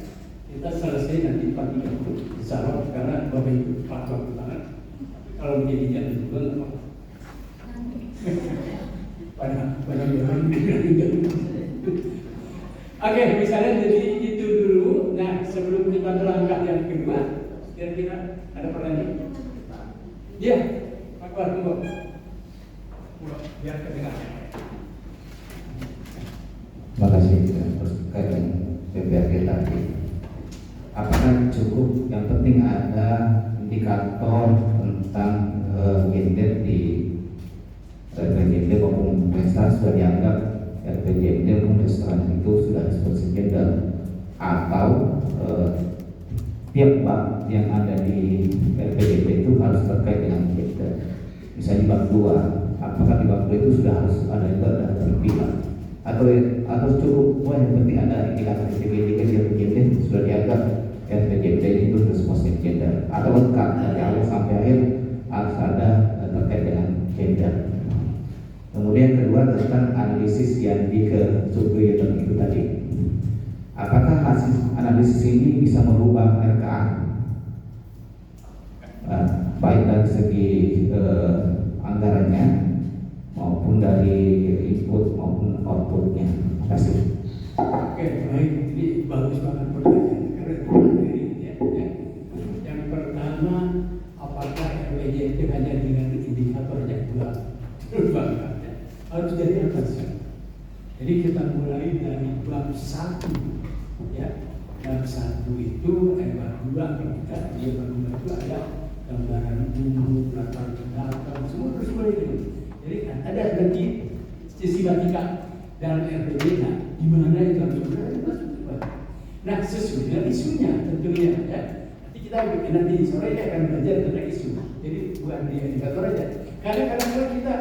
Speaker 1: Kita selesai nanti pagi itu, insya Allah karena Bapak Ibu Pak waktu tangan. Kalau menjadi jam 2 pada orang Oke, misalnya jadi itu dulu. Nah, sebelum kita melangkah yang kedua, kira-kira ada pertanyaan? Iya, Pak Warung, biar kedengaran.
Speaker 7: Terima kasih. Terus kaitan PPRG tadi. Apakah cukup? Yang penting ada indikator tentang gender di RPJMD maupun prestasi sudah dianggap RPJMD maupun prestasi itu sudah disebut gender, atau tiap bank yang ada di RPJMD itu harus terkait dengan gender. Misalnya 2, apakah di bab 2 itu sudah harus ada itu ada terpilah atau cukup yang penting ada indikator indikator yang gender sudah dianggap RPJMD itu responsif gender atau lengkap dari awal sampai akhir harus ada terkait dengan gender. Kemudian kedua tentang analisis yang di ke survei itu tadi. Apakah hasil analisis ini bisa merubah RKA? Baik dari segi anggarannya maupun dari input maupun outputnya. Terima kasih.
Speaker 1: Oke, baik. Ini bagus banget pertanyaan karena itu materi ya. Yang pertama, apakah RWJ itu hanya dengan indikator yang dua? Berbangga. Harus jadi atas. Jadi kita mulai dari bab 1 ya. Bab 1 itu bab 2 kalau kita dia bab 2 itu ada gambaran umum, latar belakang, semua terus mulai itu. Jadi ada nanti sistematika dalam RPJMD di mana itu harus masuk. Nah sesuai dengan isunya tentunya ya. Nanti kita nanti sore ini akan belajar tentang isu. Jadi bukan di indikator aja. Karena kadang-kadang kita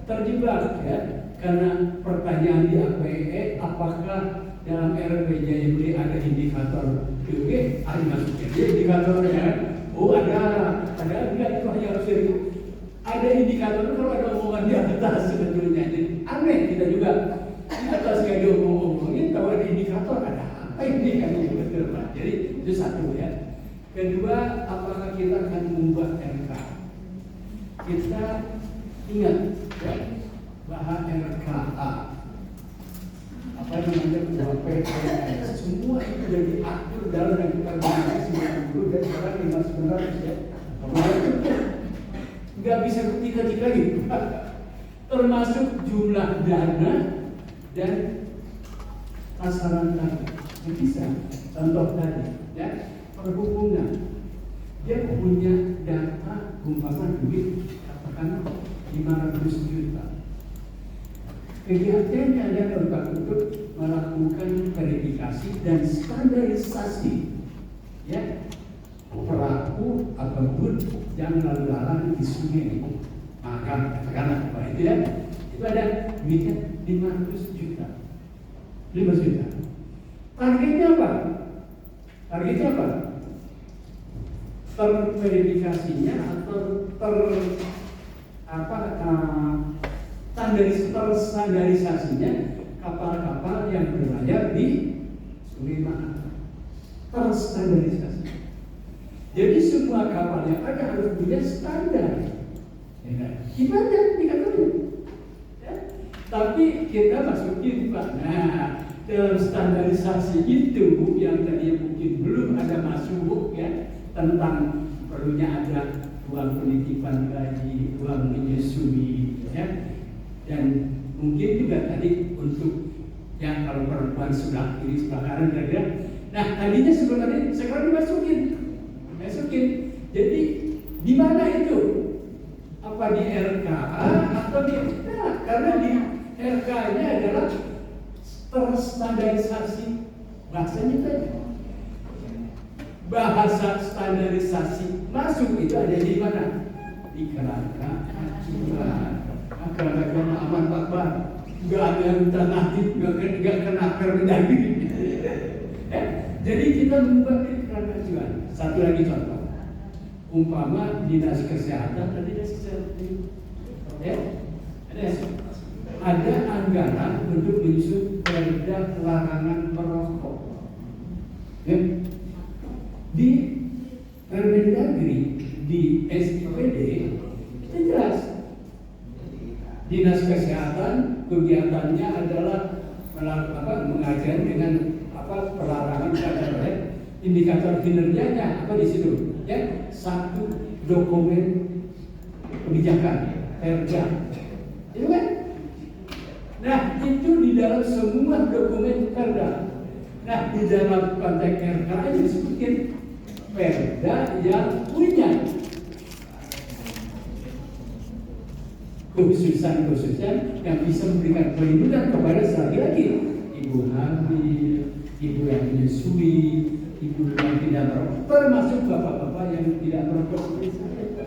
Speaker 1: terjebak ya karena pertanyaan di APE apakah dalam RPJMD ada indikator PUB ada masuknya dia indikatornya oh ada enggak itu hanya harus ada indikator kalau ada omongan di atas sebetulnya jadi aneh kita juga di atas nggak diomongin tahu ada indikator ada apa ini kan betul Pak jadi itu satu ya. Kedua apakah kita akan membuat RK kita ingat ya bahwa RKA apa namanya PPS semua itu sudah diatur dalam yang kita bahas 90 dan sekarang 500 ya nggak bisa ketik-ketik lagi termasuk jumlah dana dan pasaran tadi yang bisa contoh tadi ya perhubungan dia punya data umpama duit katakan 500 juta kegiatannya adalah untuk melakukan verifikasi dan standarisasi ya pelaku ataupun yang lalu-lalang di sungai maka katakanlah apa itu ya itu ada duitnya 500 juta targetnya apa terverifikasinya atau standarisasinya kapal-kapal yang berlayar di Sungai Mahakam terstandarisasi. Jadi semua kapal yang ada harus punya standar. Ya, gimana indikatornya? Ya. Tapi kita masukin Pak. Nah, dalam standarisasi itu yang tadi mungkin belum ada masuk ya tentang perlunya ada uang penitipan gaji, uang menyusui, ya. Dan mungkin juga tadi untuk yang kalau perempuan sebelah kiri sebelah kanan kira-kira. Nah tadinya sebenarnya sekarang dimasukin. Jadi di mana itu? Apa di RKA atau di? Nah, karena di RKA-nya adalah terstandarisasi bahasanya tadi. Bahasa standarisasi masuk itu ada di mana? Di kerangka acuan. Kerangka aman Pak Bar. Nggak ada yang alternatif, nggak kena Permendagri. Jadi kita membuat kerangka acuan. Satu lagi contoh. Umpama dinas kesehatan dan dinas kesehatan. Ada anggaran untuk menyusun perda larangan merokok. Di Permendagri, di SIPD itu jelas dinas kesehatan kegiatannya adalah mengajar dengan pelarangan indikator kinerjanya apa di situ ya satu dokumen kebijakan perda itu kan nah itu di dalam semua dokumen perda nah di dalam konteks RKA itu disebutkan perda yang punya khususan yang bisa memberikan perlindungan kepada laki-laki, ibu hamil, ibu yang menyusui, ibu yang tidak merokok, termasuk bapak-bapak yang tidak merokok seperti saya.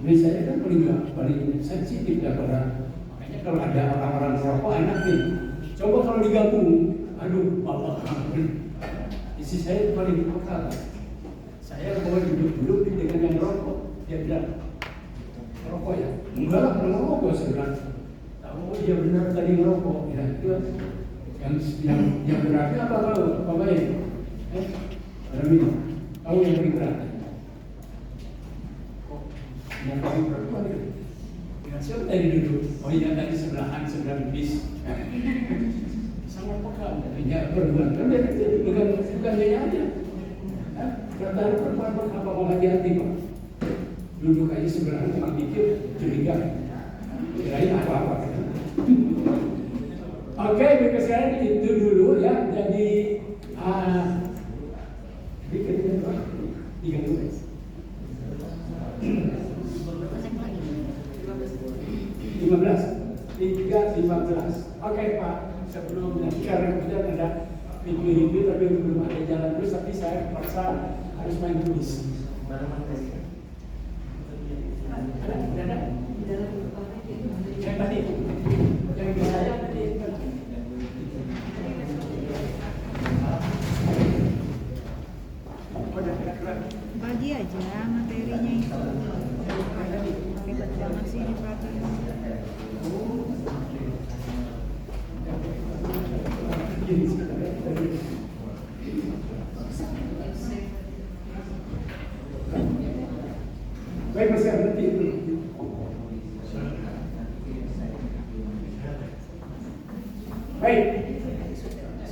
Speaker 1: Ini saya kan paling sensitif daripada, makanya kalau ada orang-orang rokok enak nih. Coba kalau digabung, aduh, bapak isi saya paling lokal. Saya mau duduk dengan yang rokok, dia bilang, rokok ya? Enggak lah, kalau rokok saya bilang. Oh dia benar tadi ngerokok, ya itu yang beratnya apa baik? Ada minum, tahu yang lebih berat? Yang paling berat itu. Ya, siapa tadi duduk? Oh iya tadi sebelahan sebelah bis. Sangat peka, ya perempuan. Kan dia bukan gaya aja. Rata-rata perempuan apa mau hati-hati pak? Duduk aja sebelahan cuma dikit curiga. Kirain apa-apa. Oke, baik sekarang itu dulu ya. Jadi bikin berapa? 30. 15. Oke Pak, sebelum sekarang kita ada review tapi belum ada jalan terus, tapi saya terpaksa harus main tulis. Ada? Yang tadi, yang di saya tadi.
Speaker 2: Bagi aja materinya itu. Ribet banget sih ini peraturan.
Speaker 1: Baik, masih ada itu. Baik,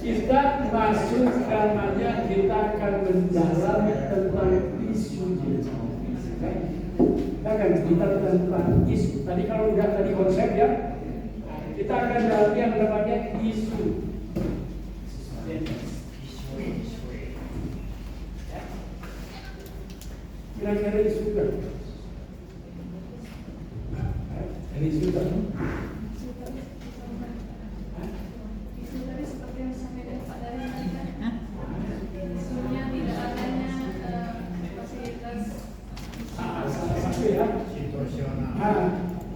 Speaker 1: kita masuk sekarangnya, kita akan mendalam tentang isu. Kita akan cerita tentang isu. Tadi kalau udah tadi konsep ya, kita akan dalam yang namanya isu. Kira-kira isu kan? Ini isu kan?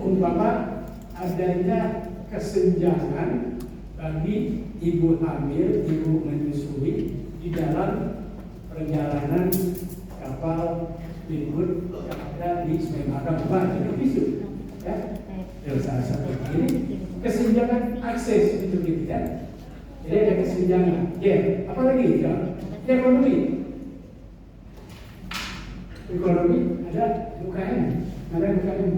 Speaker 1: Umpama adanya kesenjangan bagi ibu hamil, ibu menyusui di dalam perjalanan kapal speedboat yang ada di Sungai Mahakam. Itu isu, ya. Salah satu ini kesenjangan akses itu ya. Jadi ada kesenjangan. Ya, apa lagi? Ekonomi. Ekonomi ada UKM, ada UKM.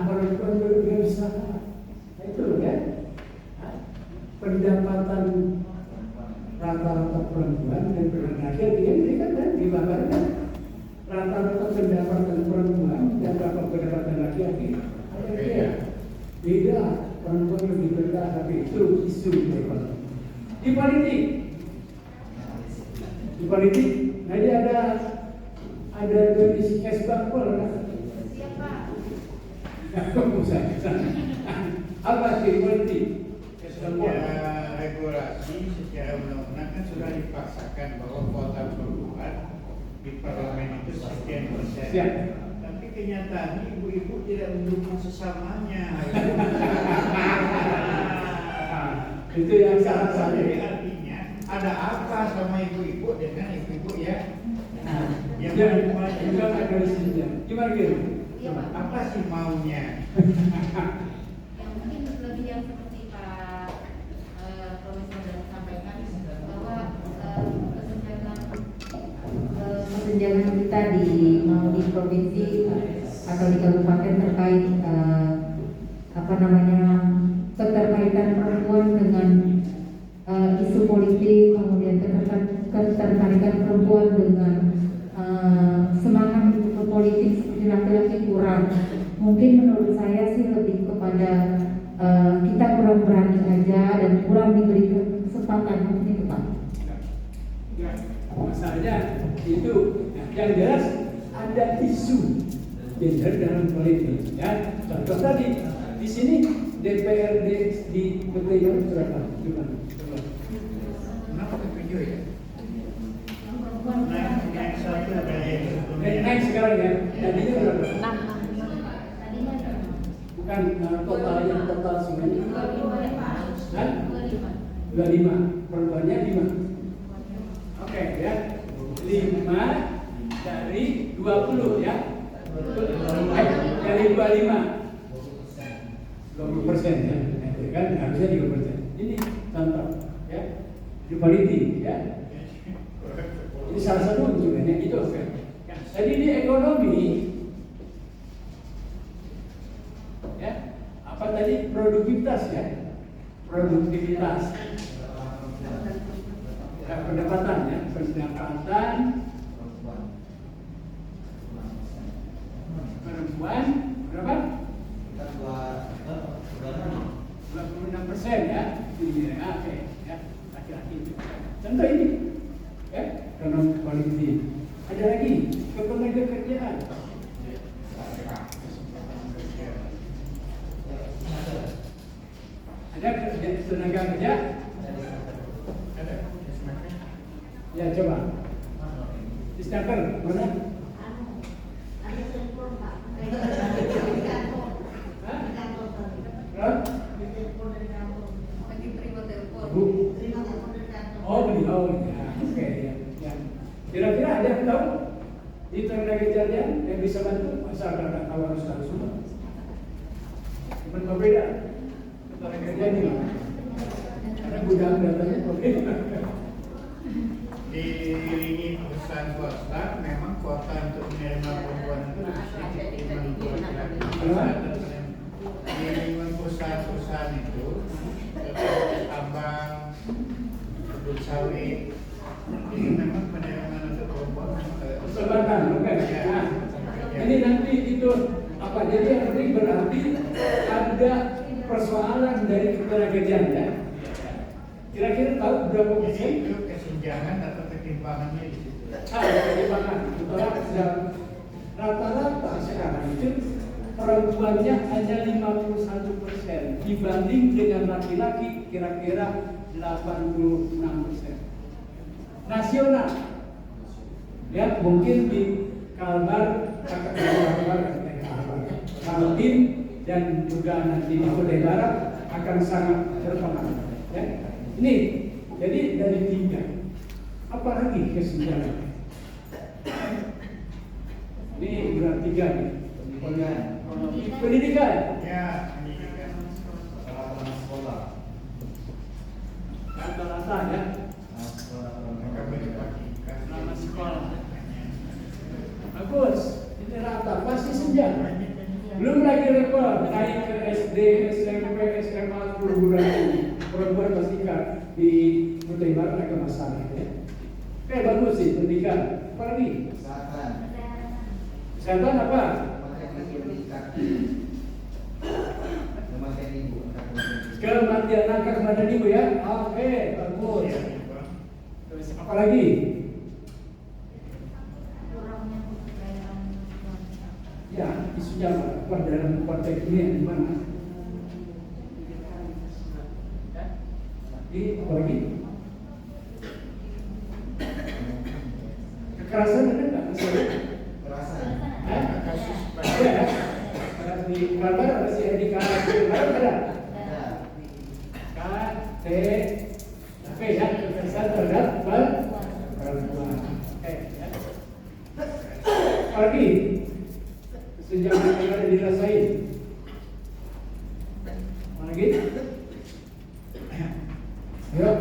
Speaker 1: Perempuan berwirausaha. Itu ya. Pendapatan rata-rata perempuan dan laki-laki ini kan dibabarkan. Rata-rata pendapatan perempuan dan pendapatan laki-laki ada beda. Beda. Perempuan lebih berkah, tapi itu isu ekonomi. Di politik, nanti ada kondisi cash bangkol kan?
Speaker 2: Siapa?
Speaker 1: Apa sih politik?
Speaker 4: Secara regulasi, secara undang-undang kan sudah dipaksakan bahwa kuota perempuan di parlemen itu sekian persen.
Speaker 1: Siap.
Speaker 4: Tapi kenyataannya ibu-ibu tidak mendukung sesamanya.
Speaker 1: Itu yang salah saya.
Speaker 4: Jadi artinya ada apa sama ibu-ibu dengan ibu-ibu ya? Yang
Speaker 1: juga ada isinya. Gimana gitu?
Speaker 4: apa sih maunya?
Speaker 6: Yang mungkin lebih yang seperti Pak Profesor sudah sampaikan bahwa kesenjangan kita mau di provinsi atau di kabupaten terkait keterkaitan perempuan dengan isu politik, kemudian keterkaitan perempuan dengan semangat untuk politik seperti laki-laki kurang. Mungkin menurut saya sih lebih kepada kita kurang berani aja dan kurang diberi kesempatan mungkin itu Pak.
Speaker 1: Ya, masalahnya itu yang jelas ada isu gender dalam politik. Ya, contoh tadi di sini DPRD di Kota Ibu berapa? Coba.
Speaker 4: Kenapa ketujuh ya? Naik satu dari
Speaker 1: Naik sekarang ya. Tadinya berapa?
Speaker 2: 6.
Speaker 1: Bukan totalnya total semuanya. 25. Perempuannya 5. Oke ya. 5 dari 20 ya. Dari 25. 20% ya. Kan harusnya 3%. Ini contoh ya. Equality ya. Ini salah satu unjukannya itu. Jadi di ekonomi ya, apa tadi produktivitas ya, produktivitas ya, pendapatan ya, pendapatan perempuan berapa? 26% ya, ini ya, oke ya, laki-laki itu. Contoh ini ya, ekonomi politik. Ada lagi ketenaga kerjaan. Ada tenaga kerja? Ya coba. Disnaker mana? Bu. Oh beliau ya. Oke ya. Ya. Kira-kira ada yang tahu di tenaga kerjaan yang bisa bantu? Masa nggak tahu harus semua? Cuma berbeda. Tenaga kerja ini ada gudang datanya oke.
Speaker 4: di lini perusahaan swasta memang kuota untuk menerima perempuan itu lebih sedikit dibanding laki-laki. Di lingkungan perusahaan-perusahaan itu tambang, kebun sawit, itu memang penerimaan untuk perempuan
Speaker 1: Perbankan, oke. Nah, ini nanti itu apa? Jadi yang penting berarti ada persoalan dari ketenaga kerjaan ya. Kira-kira tahu berapa persen?
Speaker 4: itu kesenjangan atau ketimpangannya di situ.
Speaker 1: Ketimpangan. Rata-rata sekarang itu perempuannya hanya 51% dibanding dengan laki-laki kira-kira 86%. Nasional. Ya mungkin di Kalbar, Kaltim dan juga nanti di Kota Barat akan sangat berpengaruh. Ya. Ini jadi dari 3. Apalagi kesenjangan. Ini berarti 3 nih. Pendidikan.
Speaker 4: Ya, pendidikan.
Speaker 1: Rata-rata ya. Nama sekolah. Bagus. Ini rata pasti senjang. Belum lagi level naik ke SD, SMP, SMA, perguruan tinggi. Perempuan pasti kan di Kota Ibarat agak masalah ya. Oke bagus sih pendidikan. Apa lagi? Kesehatan apa? Kematian angka kematian ibu ya. Oke bagus. Terus apa lagi? Ya, isunya apa dalam konteks ini di mana? Apa lagi? Kekerasan ada nggak? Kekerasan?
Speaker 4: Kasus
Speaker 1: Ada. Di Kalbar ada si Edi Kalbar ada. K T P ya kekerasan terhadap perempuan. Oke. Apa lagi? Kesenjangan yang ada dirasain. Apa lagi? Ayo.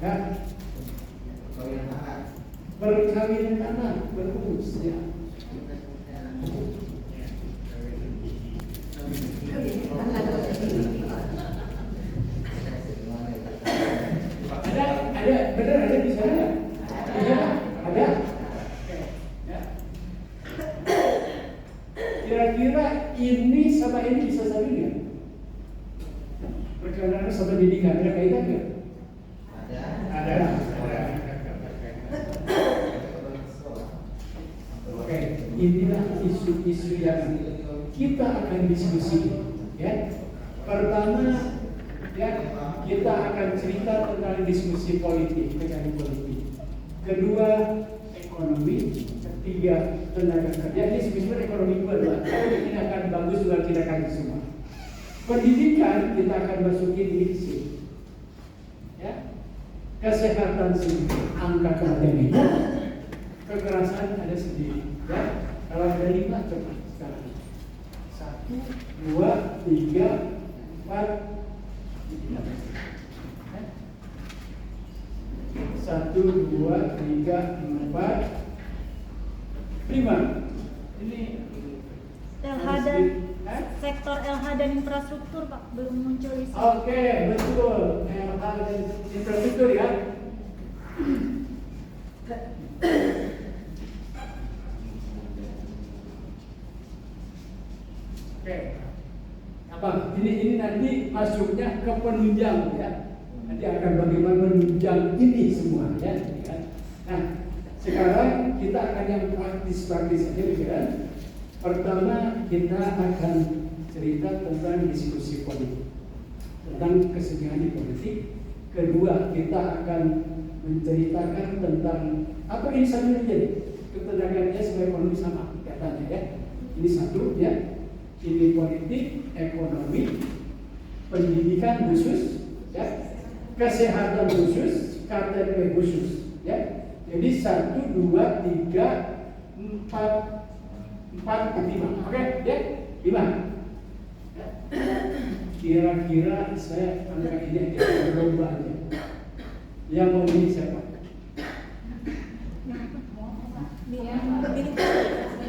Speaker 1: Ya. Perkawinan anak berurus ya. Ada benar ada di sana. Ada. Ya. Kira-kira ini sama ini bisa saling nggak? Perkawinan sama didikan ada kaitan nggak?
Speaker 4: ada.
Speaker 1: Oke, inilah isu kita akan diskusi. Ya, pertama, ya kita akan cerita tentang diskusi politik, mekanik politik. Kedua, ekonomi. Ketiga, tenaga kerja. Ini sebenarnya ekonomi kedua. Ini akan bagus buat kita kali semua. Pendidikan kita akan masukin di sini. Ya, kesehatan sendiri, angka kematian itu, kekerasan ada sendiri. Ya, kalau ada 5 coba sekarang. 1, 2, 3, 4. 1, 2, 3, 4, 5. Ini
Speaker 2: LH dan sektor LH dan infrastruktur Pak belum muncul di sini.
Speaker 1: Oke, betul. LH dan infrastruktur ya. Oke. Apa? Ini nanti masuknya ke penunjang ya. Nanti akan bagaimana menunjang ini semua ya. Nah, sekarang kita akan yang praktis-praktis aja kan. Pertama kita akan cerita tentang diskusi politik, tentang kesenian politik. Kedua kita akan menceritakan tentang apa ini satu jadi ketenagaannya sebagai ekonomi sama katanya ya. Ini satu ya. Ini politik, ekonomi, pendidikan khusus, ya, kesehatan khusus, KTP khusus, ya. Jadi 1, 2, 3, 4, 5, oke, ya, 5. Ya. Kira-kira saya angka ini aja berlomba aja. Yang mau ini siapa?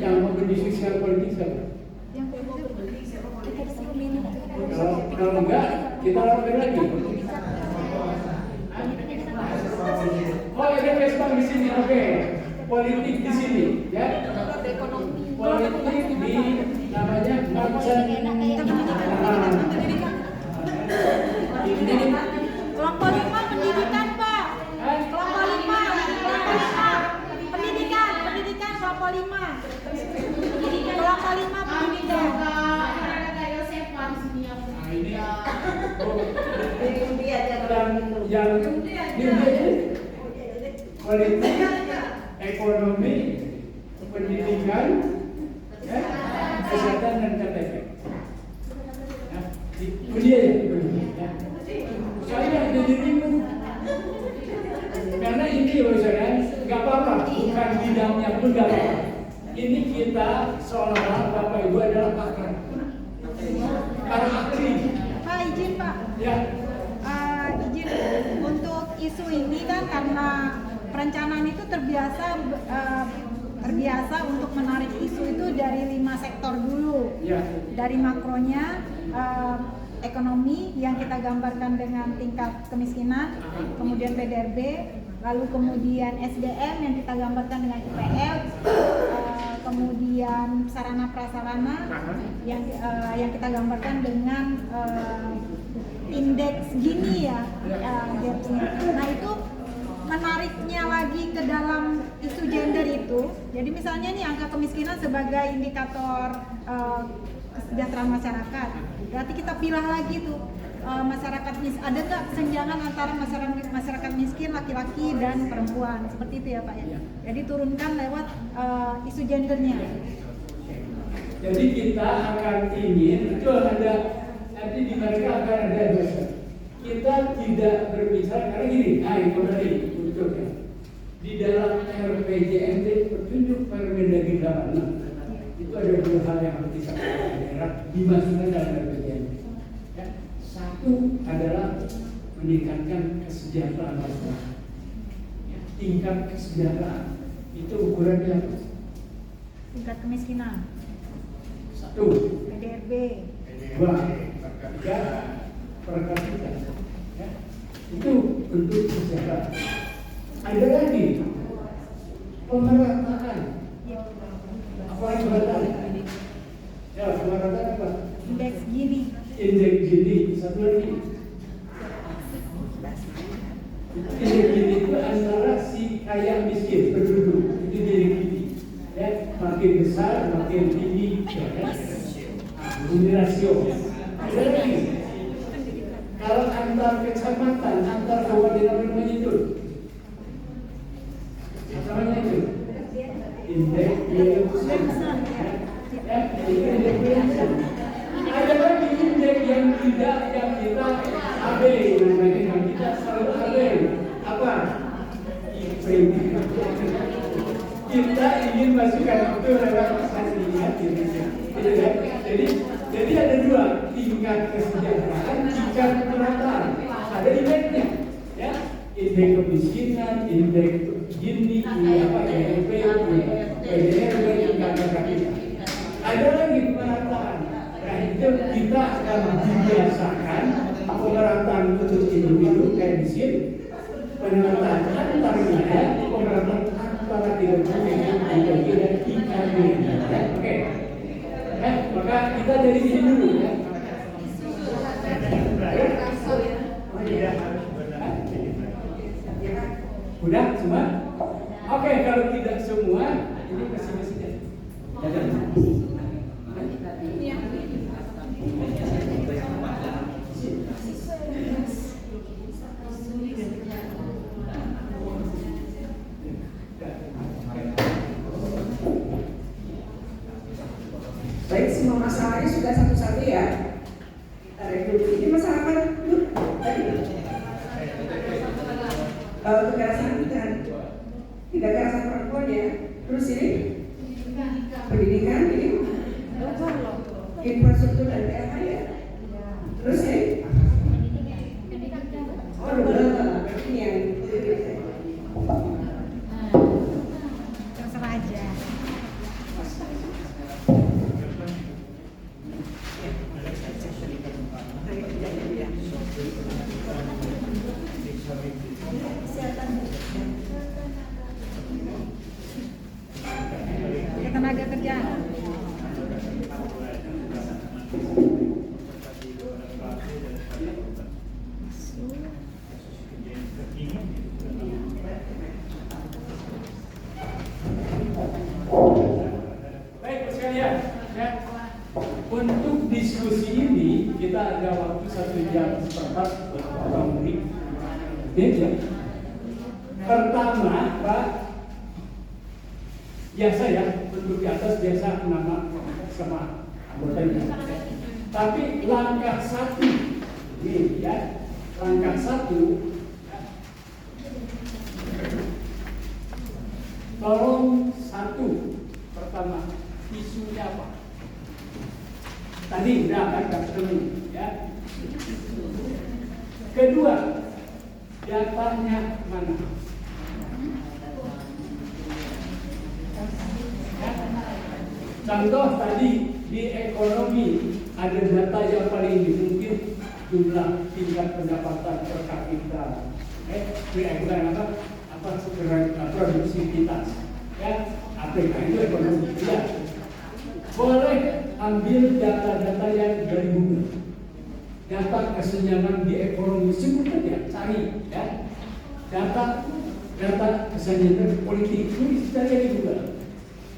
Speaker 1: Yang mau berdiskusi politik siapa? Kalau enggak, kita lakukan lagi. Oh, ada Vespa di sini, oke. Politik di sini, ya. Politik di namanya merchant.
Speaker 2: Kelompok 5 pendidikan Pak. Kelompok 5 pendidikan kelompok 5. Kelompok 5 pendidikan.
Speaker 1: Yang politik, ekonomi, pendidikan, ya, kesehatan dan KTP. Ya, itu dia ya. Saya jadi bingung karena ini saudara nggak apa-apa, bukan bidangnya pun nggak apa-apa. Ini kita seolah-olah Bapak Ibu adalah pakar, para ahli.
Speaker 2: Pak izin Pak.
Speaker 1: Ya.
Speaker 2: Izin untuk isu ini kan karena perencanaan itu terbiasa untuk menarik isu itu dari 5 sektor dulu.
Speaker 1: Ya.
Speaker 2: Dari makronya ekonomi yang kita gambarkan dengan tingkat kemiskinan, kemudian PDRB, lalu kemudian SDM yang kita gambarkan dengan IPL, kemudian sarana prasarana yang kita gambarkan dengan indeks Gini ya, nah itu menariknya lagi ke dalam isu gender itu. Jadi misalnya nih angka kemiskinan sebagai indikator kesejahteraan masyarakat. Berarti kita pilah lagi tuh masyarakat ada nggak kesenjangan antara masyarakat miskin laki-laki dan perempuan seperti itu ya Pak ya. Jadi turunkan lewat isu gendernya.
Speaker 1: Jadi kita akan ingin betul ada nanti di mereka akan ada dosen. Kita tidak berbicara karena gini, itu tadi betul ya. Di dalam RPJMD petunjuk Permendagri 86 itu ada 2 hal yang harus disampaikan daerah dimasukkan dalam RPJMD. Ya, satu adalah meningkatkan kesejahteraan masyarakat. Ya, tingkat kesejahteraan itu ukurannya apa?
Speaker 2: Tingkat kemiskinan.
Speaker 1: 1.
Speaker 2: PDRB.
Speaker 1: 2. 3. Per kapita. Ya. Itu bentuk kesejahteraan. Ada lagi pemerataan. Apa yang pemerataan? Ya, pemerataan apa?
Speaker 2: Indeks Gini.
Speaker 1: Indeks Gini. Satu lagi. Indeks Gini itu antara si kaya miskin penduduk. Itu indeks Gini. Ya, makin besar makin tinggi. Ya, Unirasio. Ada lagi. Kalau antar kecamatan, antar kabupaten namanya itu. Apa namanya itu? Indeks ada lagi indeks yang tidak yang kita AB namanya yang kita selalu AB apa? Kita ingin masukkan itu lewat kesehatan Indonesia. Jadi ada dua tingkat kesejahteraan, tingkat kemerataan. Ada indeksnya, ya. Indeks kemiskinan, indeks Gini, apa IDP, PDRB, tingkat kapita. Ada lagi pemerataan. Nah itu kita akan dibiasakan pemerataan untuk individu kayak di sini, pemerataan antar wilayah, pemerataan antara tidak memiliki dan IKB. Oke. Maka kita dari sini dulu ya. Udah semua? Oke, kalau tidak semua, ini mesin-mesinnya.
Speaker 5: Baik, semua masalahnya sudah satu-satu ya. Kita review. Ini masalah apa? Tadi kekerasan dan tidak kekerasan perempuan ya. Terus ini pendidikan, ini infrastruktur dan PLH ya. Terus ini ini yang
Speaker 2: terserah aja. Tenaga kerja.
Speaker 1: Baik sekalian, ya. Untuk diskusi ini kita ada waktu 1 jam seperempat untuk meja. Pertama, Pak, biasa ya, untuk di atas biasa nama sama anggotanya. Tapi langkah 1, ini ya, langkah 1, tolong 1, pertama, isunya apa? Tadi udah kan ketemu, ya. Kedua, datanya mana? Contoh tadi di ekonomi ada data yang paling mungkin jumlah tingkat pendapatan per kapita, produktivitas, ya, APK itu ekonomi. Ya. Boleh ambil data-data yang dari Google, data kesenjangan di ekonomi sebut aja, cari, ya, data kesenjangan politik itu cari di Google.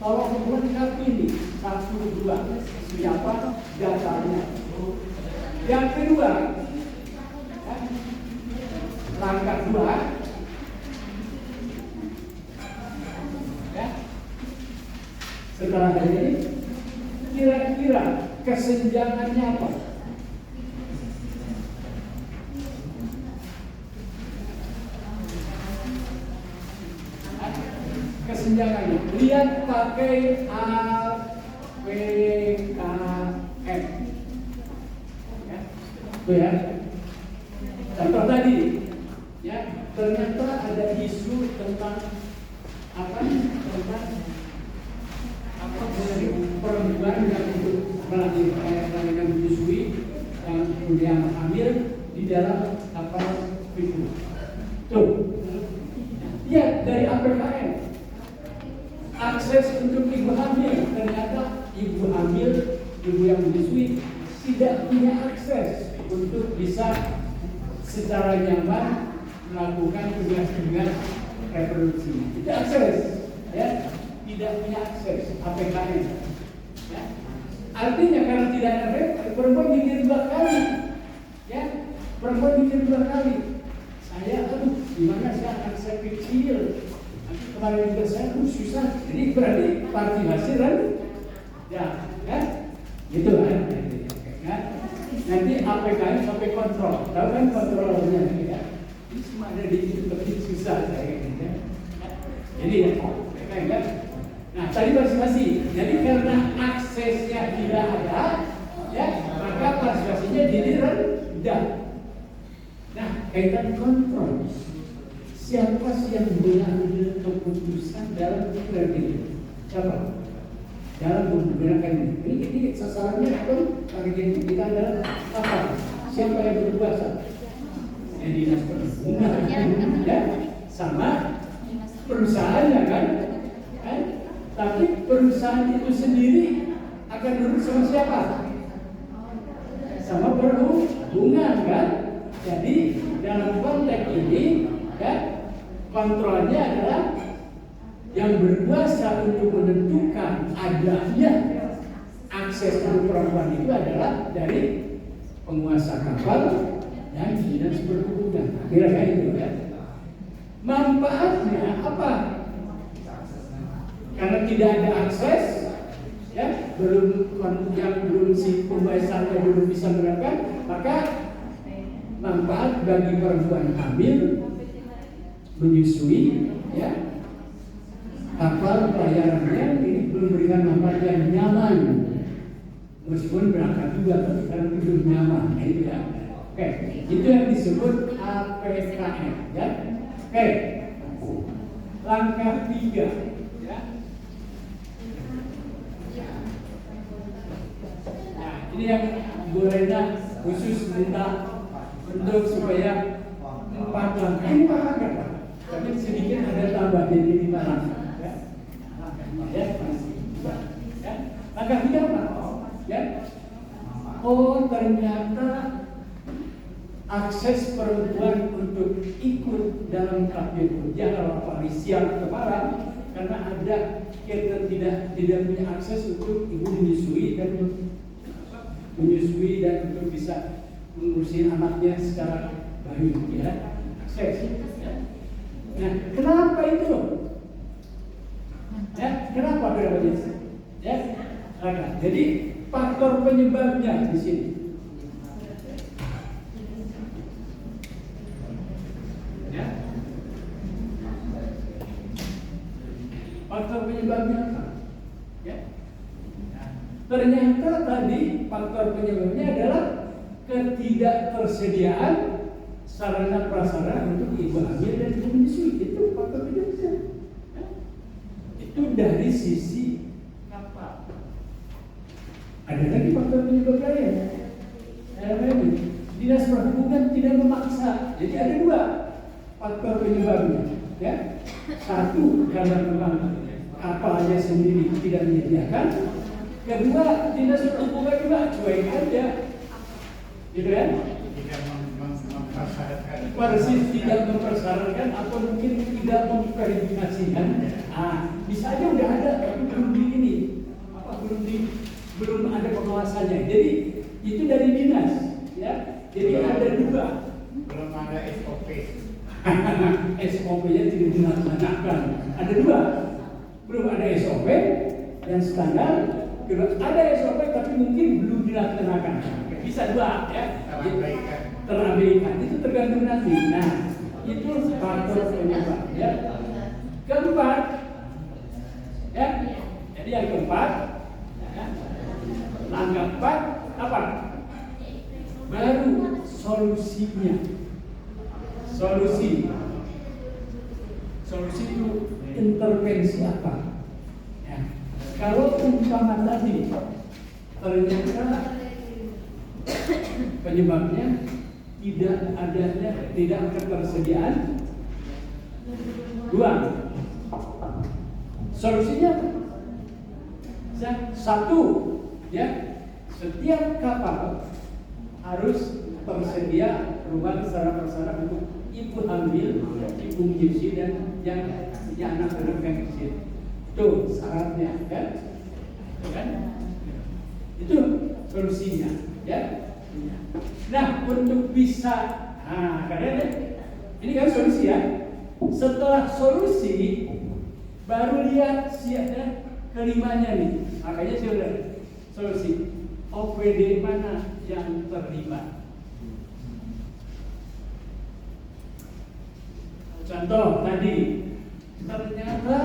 Speaker 1: Kalau melengkapi ini 1, 2, siapa datanya. Yang kedua, ya, langkah 2, ya, setelah ini kira-kira kesenjangannya apa? Kesenjangannya lihat pakai APKM, ya, itu ya. Contoh tadi, ya, ternyata ada isu tentang apa? Tentang perempuan yang untuk melahirkan menyusui yang kemudian hamil di dalam kapal itu. Tuh, ya dari APKM. Akses untuk ibu hamil, ternyata ibu hamil, ibu yang menyusui tidak punya akses untuk bisa secara nyaman melakukan tugas-tugas reproduksi. Tidak akses, ya, tidak punya akses APKM. Ya. Artinya karena tidak ada perempuan mikir 2 kali, ya, perempuan mikir 2 kali. Saya, aduh, gimana sih anak saya kecil? Nanti kemarin juga saya, susah. Jadi berarti partisipasi kan? Ya, kan? Gitu kan? Ya. Nanti APK sampai kontrol, tahu kan kontrolnya ya? Ini semua ada di situ, tapi susah saya kayaknya. Jadi ya, kan? Nah, tadi partisipasi. Jadi karena aksesnya tidak ada, ya, maka partisipasinya jadi rendah. Nah, kaitan kontrol. Siapa sih yang mengambil keputusan dalam pikiran ini? Siapa? Dalam menggunakan ini sasarannya apa? Target kita adalah apa? Siapa yang berkuasa? Yang dinas perhubungan, ya, sama perusahaannya kan? Tapi perusahaan itu sendiri akan nurut sama siapa? Sama perhubungan kan? Jadi dalam konteks ini, kan, kontrolnya adalah yang berkuasa untuk menentukan adanya akses untuk perempuan itu adalah dari penguasa kapal dan dinas perhubungan. Kira-kira itu ya. Manfaatnya apa? Karena tidak ada akses, ya, yang belum si pembahasannya belum bisa menerapkan, maka manfaat bagi perempuan hamil, menyusui, ya, kapal pelayarannya ini belum berikan manfaat yang nyaman, meskipun berangkat juga, tapi karena belum nyaman, itu ya. Oke, itu yang disebut APKM, ya. Oke, langkah 3, ya. Nah, ini yang Bu Rena khusus minta untuk supaya 4 langkah. Ini 4 langkah, Pak. Tapi sedikit ada tambah jadi 5 langkah. Ya. Ya, masih bisa. Ya. Langkah 3 apa? Ya. Oh, ternyata akses perempuan untuk ikut dalam KPU kalau parisial kemarin karena ada kita tidak punya akses untuk ibu menyusui dan untuk bisa mengurusi anaknya secara baik, ya, akses. Ya. Nah, kenapa itu? Ya, kenapa ya? Jadi faktor penyebabnya di sini. Ya. Faktor penyebabnya apa? Ya. Nah, ternyata tadi faktor penyebabnya adalah ketidaktersediaan sarana prasarana untuk ibu hamil dan ibu menyusui. Itu faktor penyebabnya. Ya. Itu dari sisi kapal. Ada lagi faktor penyebab lain. Dinas perhubungan tidak memaksa. Jadi ada 2 faktor penyebabnya. Ya. 1 karena memang kapalnya sendiri tidak menyediakan. Kedua, dinas perhubungan juga cuek aja, gitu kan?
Speaker 4: Tidak mempersyaratkan.
Speaker 1: Persis tidak mempersyaratkan atau mungkin tidak memverifikasikan. Bisa aja udah ada tapi belum di ini, belum ada pengawasannya. Jadi itu dari dinas, ya. Jadi ada 2.
Speaker 4: Belum ada SOP.
Speaker 1: SOP-nya tidak dilaksanakan. Ada 2. Belum ada SOP yang standar. Kedua, ada SOP tapi mungkin belum dilaksanakan. Bisa 2, ya. Terabaikan. Itu tergantung nanti. Nah, itu faktor penyebab, ya. Keempat, ya. Jadi yang keempat, ya. Langkah 4 apa? Baru solusinya. Solusi itu intervensi apa? Ya. Kalau umpama tadi ternyata penyebabnya tidak ketersediaan uang, solusinya apa? 1, ya, setiap kapal harus tersedia ruang sarana prasarana untuk ibu hamil, ibu menyusui dan yang punya anak yang kecil. Itu syaratnya, kan? Itu solusinya, ya. Nah, untuk bisa, karena ini kan solusi ya. Setelah solusi, baru lihat siapnya kelimanya nih. Makanya sudah solusi. OPD mana yang terlibat? Contoh tadi, ternyata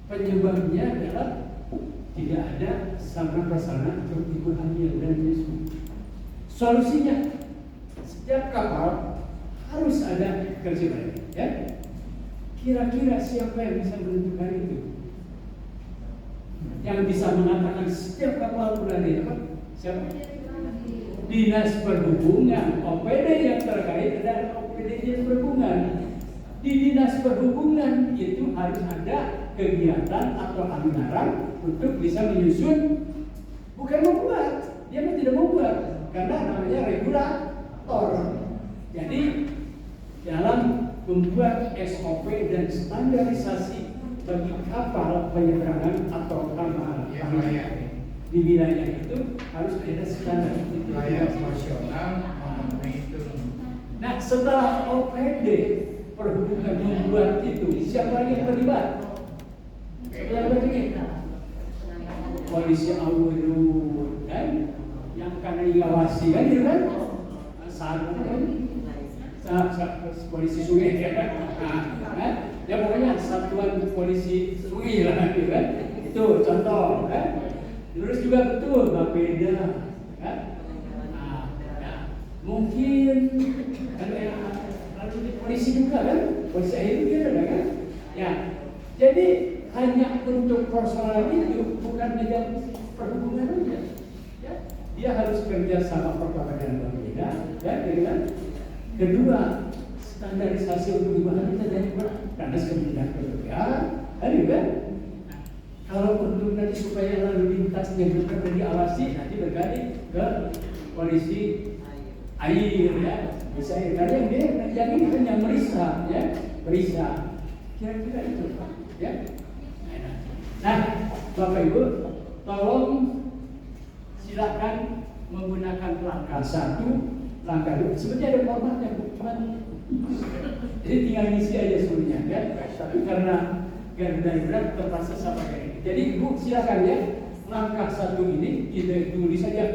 Speaker 1: penyebabnya adalah tidak ada sarana prasarana untuk ibu hamil dan menyusui. Solusinya, setiap kapal harus ada kerja ya. Kira-kira siapa yang bisa menentukan itu? Yang bisa mengatakan setiap kapal berada apa? Siapa? Dinas Perhubungan. OPD yang terkait adalah OPD Dinas Perhubungan. Di Dinas Perhubungan itu harus ada kegiatan atau anggaran untuk bisa menyusun, bukan membuat. Dia tidak membuat karena namanya regulator. Jadi dalam membuat SOP dan standarisasi bagi kapal penyeberangan atau kapal di wilayah itu harus ada standar
Speaker 4: wilayah nasional memenuhi itu.
Speaker 1: Nah, setelah OPD Perhubungan membuat itu, siapa yang terlibat? Siapa ini? Polisi Awuru kan, yang karena diawasi kan, gitu kan? Saat polisi sungai ya kan? Ya pokoknya satuan polisi sungai lah, gitu kan? Itu contoh kan? Terus juga betul Bapeda kan? Mungkin polisi juga kan, polisi air juga ada kan, ya. Jadi hanya untuk persoalan itu bukan bidang perhubungan saja, ya. Dia harus kerja sama pertama dengan berbeda, ya, kan. Kedua, standarisasi untuk bahan kita dari karena kemudian berbeda, kan juga. Kalau untuk nanti supaya lalu lintasnya benar diawasi, nanti berganti ke polisi air ya, bisa air. Karena yang ini kan yang merisa ya, merisa. Kira-kira itu Pak, ya. Nah, Bapak Ibu, tolong silakan menggunakan langkah 1, langkah 2. Sebenarnya ada formatnya, cuman jadi tinggal ngisi aja sebenarnya ya. Tapi karena Garuda berat terpaksa sama kayak ini. Jadi Ibu silakan ya, langkah 1 ini kita tulis saja.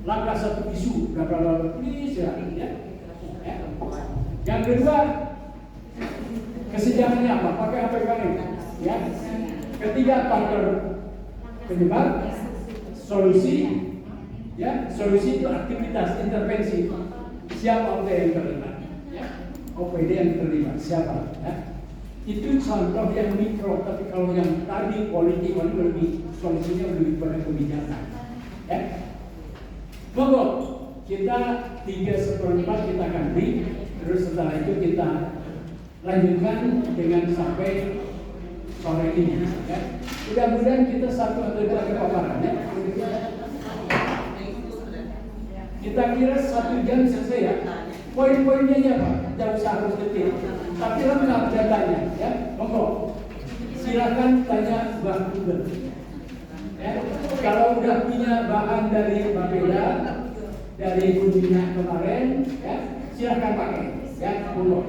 Speaker 1: Langkah 1 isu, berapa silakan ya. Yang kedua, kesenjangannya apa? Pakai apa kalian? Ya. Ketiga, faktor penyebab, solusi, ya. Solusi itu aktivitas intervensi. Siapa OPD yang terlibat? Ya. OPD yang terlibat siapa? Ya. Itu contoh yang mikro, tapi kalau yang tadi politik lebih solusinya lebih pada kebijakan. Ya. Monggo, kita 3/4 kita akan beri, terus setelah itu kita lanjutkan dengan sampai sore ini. Ya. Mudah-mudahan kita 1 atau 2 kali paparan ya. Kita kira 1 jam selesai ya. Poin-poinnya ya Pak, tidak usah harus detil, tapi lengkap datanya ya. Monggo, silakan tanya Mbak Google. Ya. Kalau udah punya bahan dari Bapeda, dari kunjungan kemarin, ya, silakan pakai. Ya, monggo.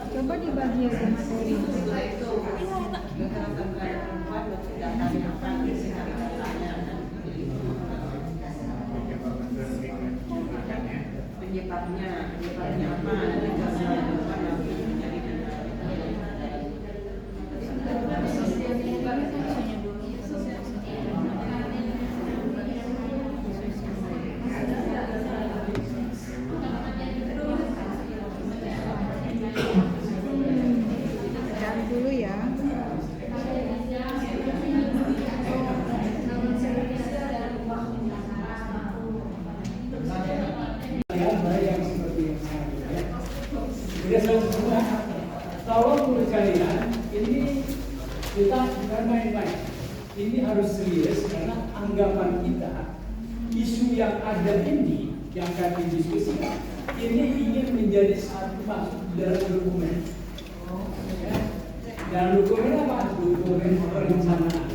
Speaker 2: Coba dibagi aja materi.
Speaker 5: penyebabnya apa, nanti masalah apa yang menjadi
Speaker 2: Cari dulu ya.
Speaker 1: Tolong guru kalian, ini kita bukan main-main. ini harus serius karena anggapan kita isu yang ada ini yang kami diskusikan ini ingin menjadi satu masuk dalam dokumen. Ya. Dan dokumen apa? Dokumen perencanaan.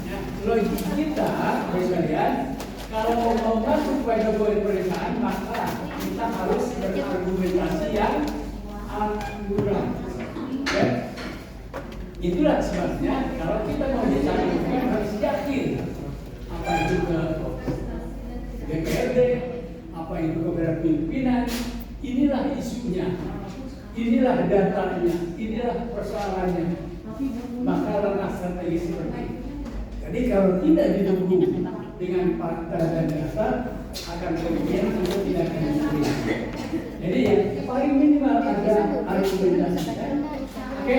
Speaker 1: Ya. Logik kita, sekalian, kalau mau masuk pada dokumen perencanaan maka kita harus berargumentasi yang akurat. Ya. Itulah sebabnya kalau kita mau bicara dokumen harus yakin apa itu ke DPRD, apa itu kepada pimpinan, inilah isunya, inilah datanya, inilah persoalannya. Maka langkah strategi seperti ini. Jadi kalau tidak didukung dengan fakta dan data, akan kemudian kita tidak akan diterima. Jadi yang paling minimal ada argumentasi. Oke,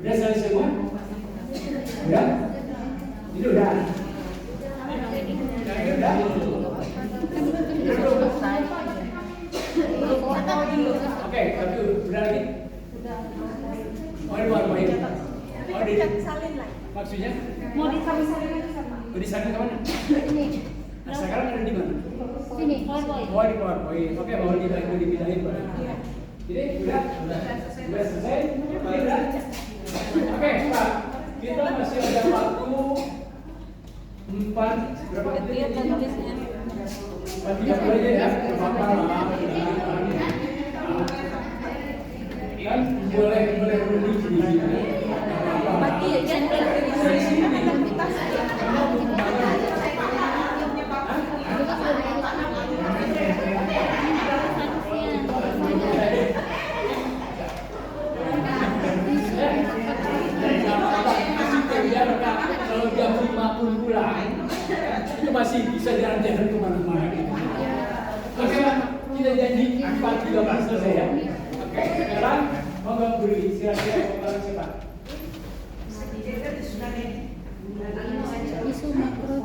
Speaker 1: udah selesai semua? Udah? Ini udah? Yang ini udah? Oke, tapi udah lagi? Mau dibuat mau ini? Mau di
Speaker 2: salin lah.
Speaker 1: maksudnya?
Speaker 2: Mau disalin lagi sama.
Speaker 1: Mau disalin ke mana? Nah, sekarang ada di mana?
Speaker 6: Sini, PowerPoint.
Speaker 1: Oh di PowerPoint. Oke, mau dipindahin Pak. Jadi udah selesai. Udah. Oke, Pak. Kita masih ada waktu 4 berapa menit? 4:30 aja ya. Apa lah? Kan boleh berdiri di sini.
Speaker 6: Bagi kan
Speaker 1: Di sini. Kalau jam 5 pun pulang, itu masih bisa jalan-jalan kemana-mana. Oke Pak, kita janji 4:30 selesai ya. Oke, sekarang mau nggak beri siapa siapa?
Speaker 6: isu makro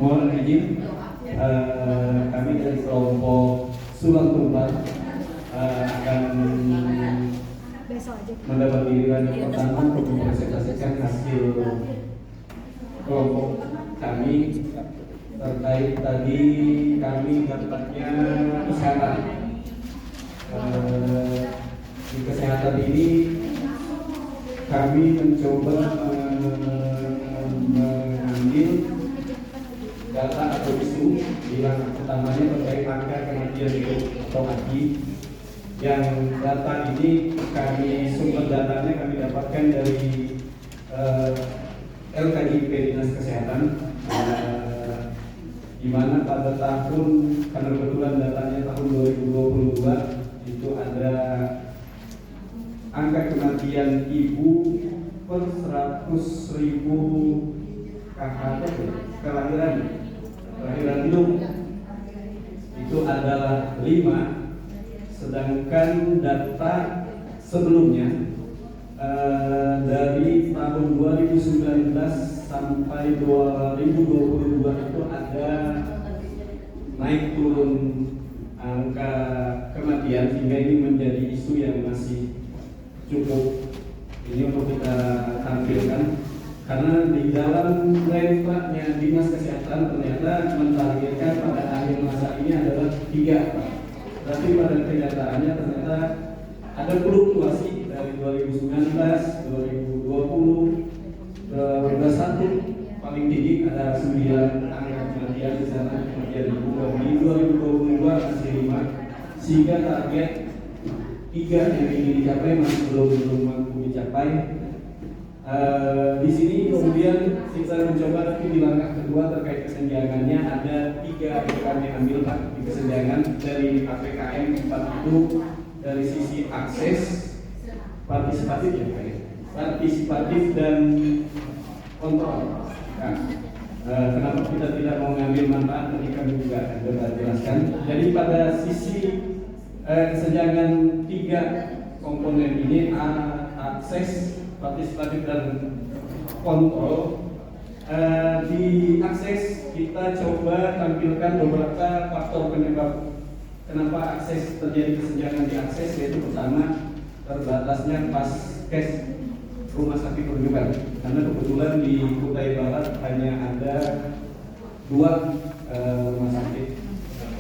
Speaker 8: Mohon izin, kami dari kelompok Sulak Tumpah akan
Speaker 2: Besok aja.
Speaker 8: mendapat giliran yang pertama untuk mempresentasikan hasil kelompok kami terkait tadi kami dapatnya isyarat di kesehatan ini kami mencoba mengambil data atau isu yang utamanya terkait angka kematian ibu atau mati. Yang data ini sumber datanya kami dapatkan dari LKIP Dinas Kesehatan, di mana pada tahun, karena kebetulan datanya tahun 2022 itu ada angka kematian ibu per 100.000 kelahiran hidup itu adalah 5, sedangkan data sebelumnya dari tahun 2019 sampai 2022 itu ada naik turun angka kematian, sehingga ini menjadi isu yang masih cukup ini untuk kita tampilkan. Karena di dalam lempaknya Dinas Kesehatan ternyata mentargetkan pada akhir masa ini adalah 3, Pak. Tapi pada kenyataannya ternyata ada fluktuasi dari 2019, 2020, 2021 paling tinggi ada 9 angka kematian di sana, kematian ibu. Di 2022 masih 5, sehingga target 3 yang ingin dicapai masih belum mampu dicapai. Di sini kemudian kita mencoba tapi di langkah kedua terkait kesenjangannya ada 3 yang kami ambil Pak di kesenjangan dari KPKM 4 itu dari sisi akses partisipatif ya Pak, partisipatif dan kontrol. Nah, kenapa kita tidak mau mengambil manfaat nanti kami juga akan coba jelaskan. Jadi pada sisi kesenjangan 3 komponen ini akses partisipatif dan kontrol. Di akses kita coba tampilkan beberapa faktor penyebab kenapa akses terjadi kesenjangan di akses, yaitu pertama terbatasnya paskes rumah sakit rujukan, karena kebetulan di Kutai Barat hanya ada 2 rumah sakit,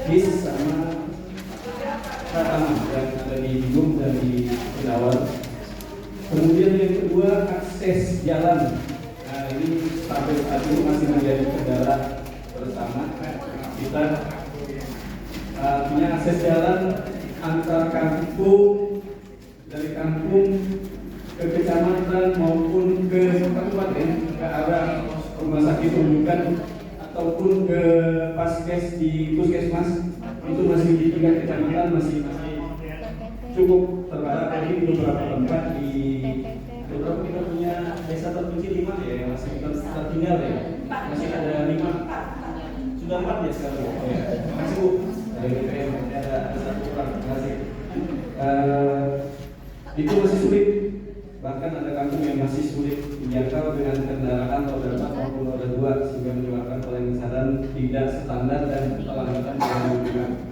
Speaker 8: KIS sama Pratama yang ada di Bingung dan di Kendawar. Kemudian yang kedua, akses jalan. Nah, ini sampai saat ini masih menjadi kendala bersama kita. Artinya akses jalan antar kampung, dari kampung ke kecamatan maupun ke kabupaten ke arah rumah sakit rujukan ataupun ke paskes di puskesmas itu masih di 3 kecamatan masih cukup terbatas. Tapi di beberapa tempat di beberapa kita punya desa terpencil 5 ya yang masih tertinggal ya, masih ada 5, sudah 4 ya sekarang. Oh ya, masih Bu dari DPR ada 1 orang masih. Itu masih sulit, bahkan ada kampung yang masih sulit dijangkau dengan kendaraan roda 4 maupun roda 2 sehingga menyebabkan pelayanan kesehatan tidak standar dan pelanggaran yang.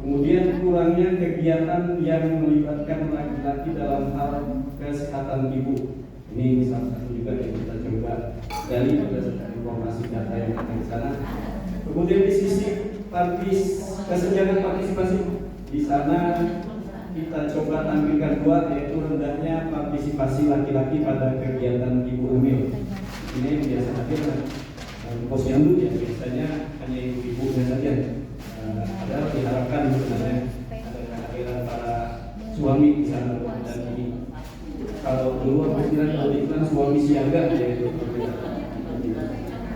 Speaker 8: Kemudian kurangnya kegiatan yang melibatkan laki-laki dalam hal kesehatan ibu. Ini salah satu juga yang kita coba gali berdasarkan informasi data yang ada di sana. Kemudian di sisi kesenjangan partisipasi, di sana kita coba tampilkan 2, yaitu rendahnya partisipasi laki-laki pada kegiatan ibu hamil. Ini yang biasa hadir posyandu ya, biasanya hanya ibu-ibunya saja. Ada diharapkan sebenarnya ada kehadiran para suami di sana, dan ini kalau dulu kalau dibilang suami siaga yaitu.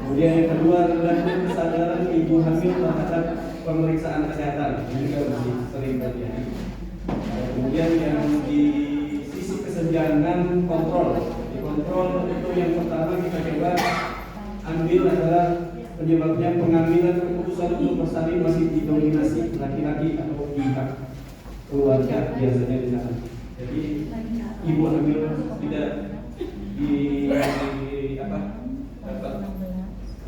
Speaker 8: Kemudian yang kedua, rendahnya kesadaran ibu hamil terhadap pemeriksaan kesehatan, ini juga masih sering terjadi. Kemudian yang di sisi kesenjangan kontrol, di kontrol itu yang pertama kita coba ambil adalah penyebabnya pengambilan keputusan untuk bersalin masih didominasi laki-laki atau pihak keluarga biasanya di sana. Jadi ibu hamil tidak dapat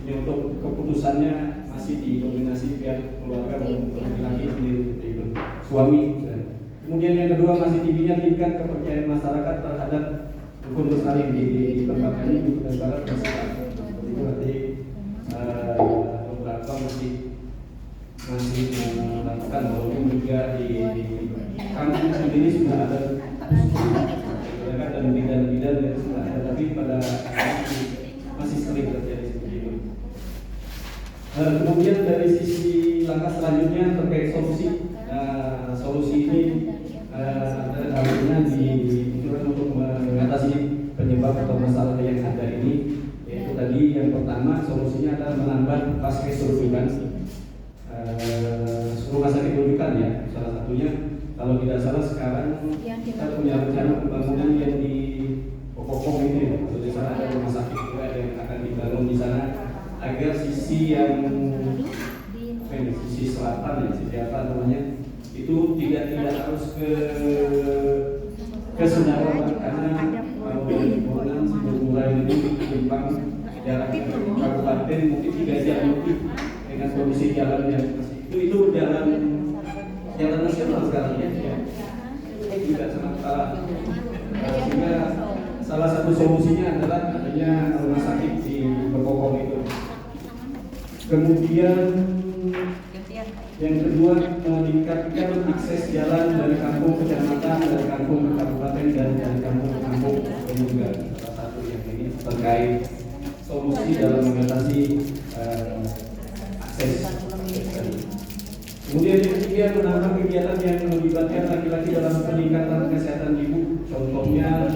Speaker 8: untuk keputusannya masih didominasi pihak keluarga maupun laki-laki sendiri itu suami. Kemudian yang kedua, masih tingginya tingkat kepercayaan masyarakat terhadap hukum bersalin di tempat ini di Kutai Barat masih seperti itu. Berarti beberapa masih melakukan, walaupun juga di kampung sendiri sudah ada dan bidan-bidan yang sudah ada, tapi pada masih sering terjadi seperti itu. Kemudian dari sisi langkah selanjutnya terkait solusi. Solusi ini harusnya dibutuhkan untuk mengatasi penyebab atau masalah yang ada ini, yaitu tadi yang pertama solusinya adalah menambah paskes rujukan, rumah sakit rujukan ya salah satunya. Kalau tidak salah sekarang kita punya rencana pembangunan yang di Pokokong ini ya, di sana ada rumah sakit juga yang akan dibangun di sana agar sisi yang sisi selatan ya, sisi apa namanya itu tidak harus ke Semarang, karena kalau dari Bonang Sibulmulai ini timbang jarak ke kabupaten mungkin 3 jam lebih dengan kondisi jalan yang itu jalan nasional sekarang ya, tidak sangat kalah. Sehingga salah satu solusinya adalah adanya rumah sakit di Pekokong itu. Kemudian yang kedua, meningkatkan akses jalan dari kampung ke kecamatan, dari kampung ke kabupaten, dan dari kampung ke kampung. Ini juga salah satu yang ini terkait solusi dalam mengatasi akses. Kemudian yang ketiga, menambah kegiatan yang melibatkan laki-laki dalam peningkatan kesehatan ibu. Contohnya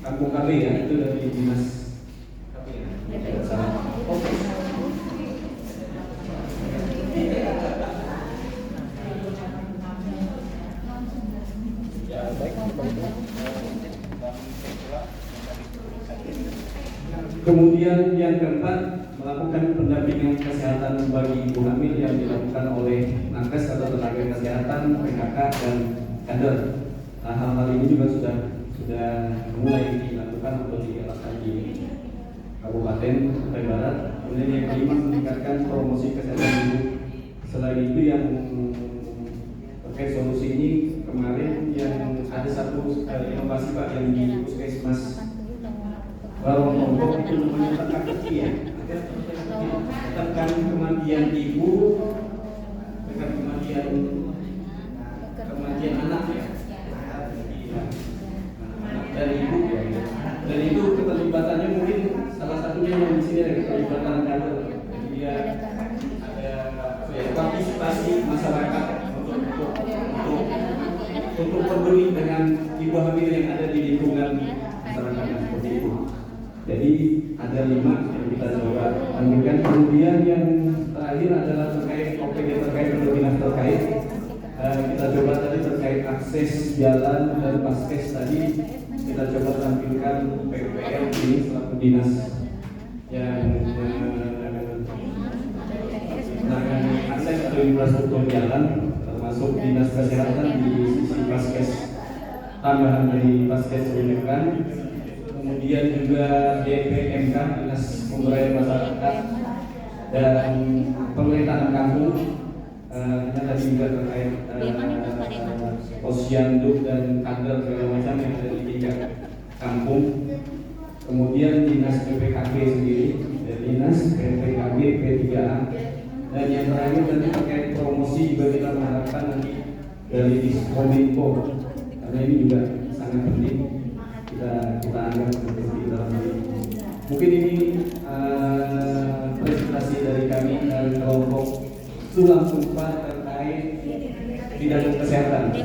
Speaker 8: kampung KB ya, itu dari dinas KB ya. Kemudian yang keempat, melakukan pendampingan kesehatan bagi ibu hamil yang dilakukan oleh nakes atau tenaga kesehatan, PKK dan kader. Hal-hal ini juga sudah mulai dilakukan atau dilaksanakan Kabupaten Kutai Barat. Kemudian yang kelima, meningkatkan promosi kesehatan ibu. Selain itu yang terkait solusi ini, kemarin yang ada satu inovasi Pak yang di Puskesmas Lombok itu namanya tekan kaki ya, tekan kematian ibu, tekan kematian anak ya, dan ibu ya. Dan itu keterlibatannya mungkin salah satunya yang di sini ada keterlibatan kader. Jadi dia ada partisipasi masyarakat untuk peduli dengan ibu hamil yang ada di lingkungan masyarakat seperti itu. Jadi ada 5 yang kita coba lanjutkan. Kemudian yang terakhir adalah terkait OPD terkait untuk dinas terkait. Kita coba tadi terkait akses jalan dan paskes tadi kita coba tampilkan PPL ini selaku dinas yang menangani akses atau infrastruktur jalan, termasuk dinas kesehatan di sisi paskes tambahan dari paskes rujukan. Kemudian juga DPMK, Dinas Pemberdayaan Masyarakat dan Pemerintahan Kampung. Tadi juga terkait posyandu dan kader segala macam yang ada di tingkat kampung. Kemudian Dinas PPKB sendiri, Dinas PPKB P3A. Dan yang terakhir nanti terkait promosi juga kita mengharapkan nanti dari Diskominfo, karena ini juga sangat penting. Kita anggap seperti dalam ini. Mungkin ini presentasi dari kami dari kelompok Tulang Sumpah terkait pidato kesehatan.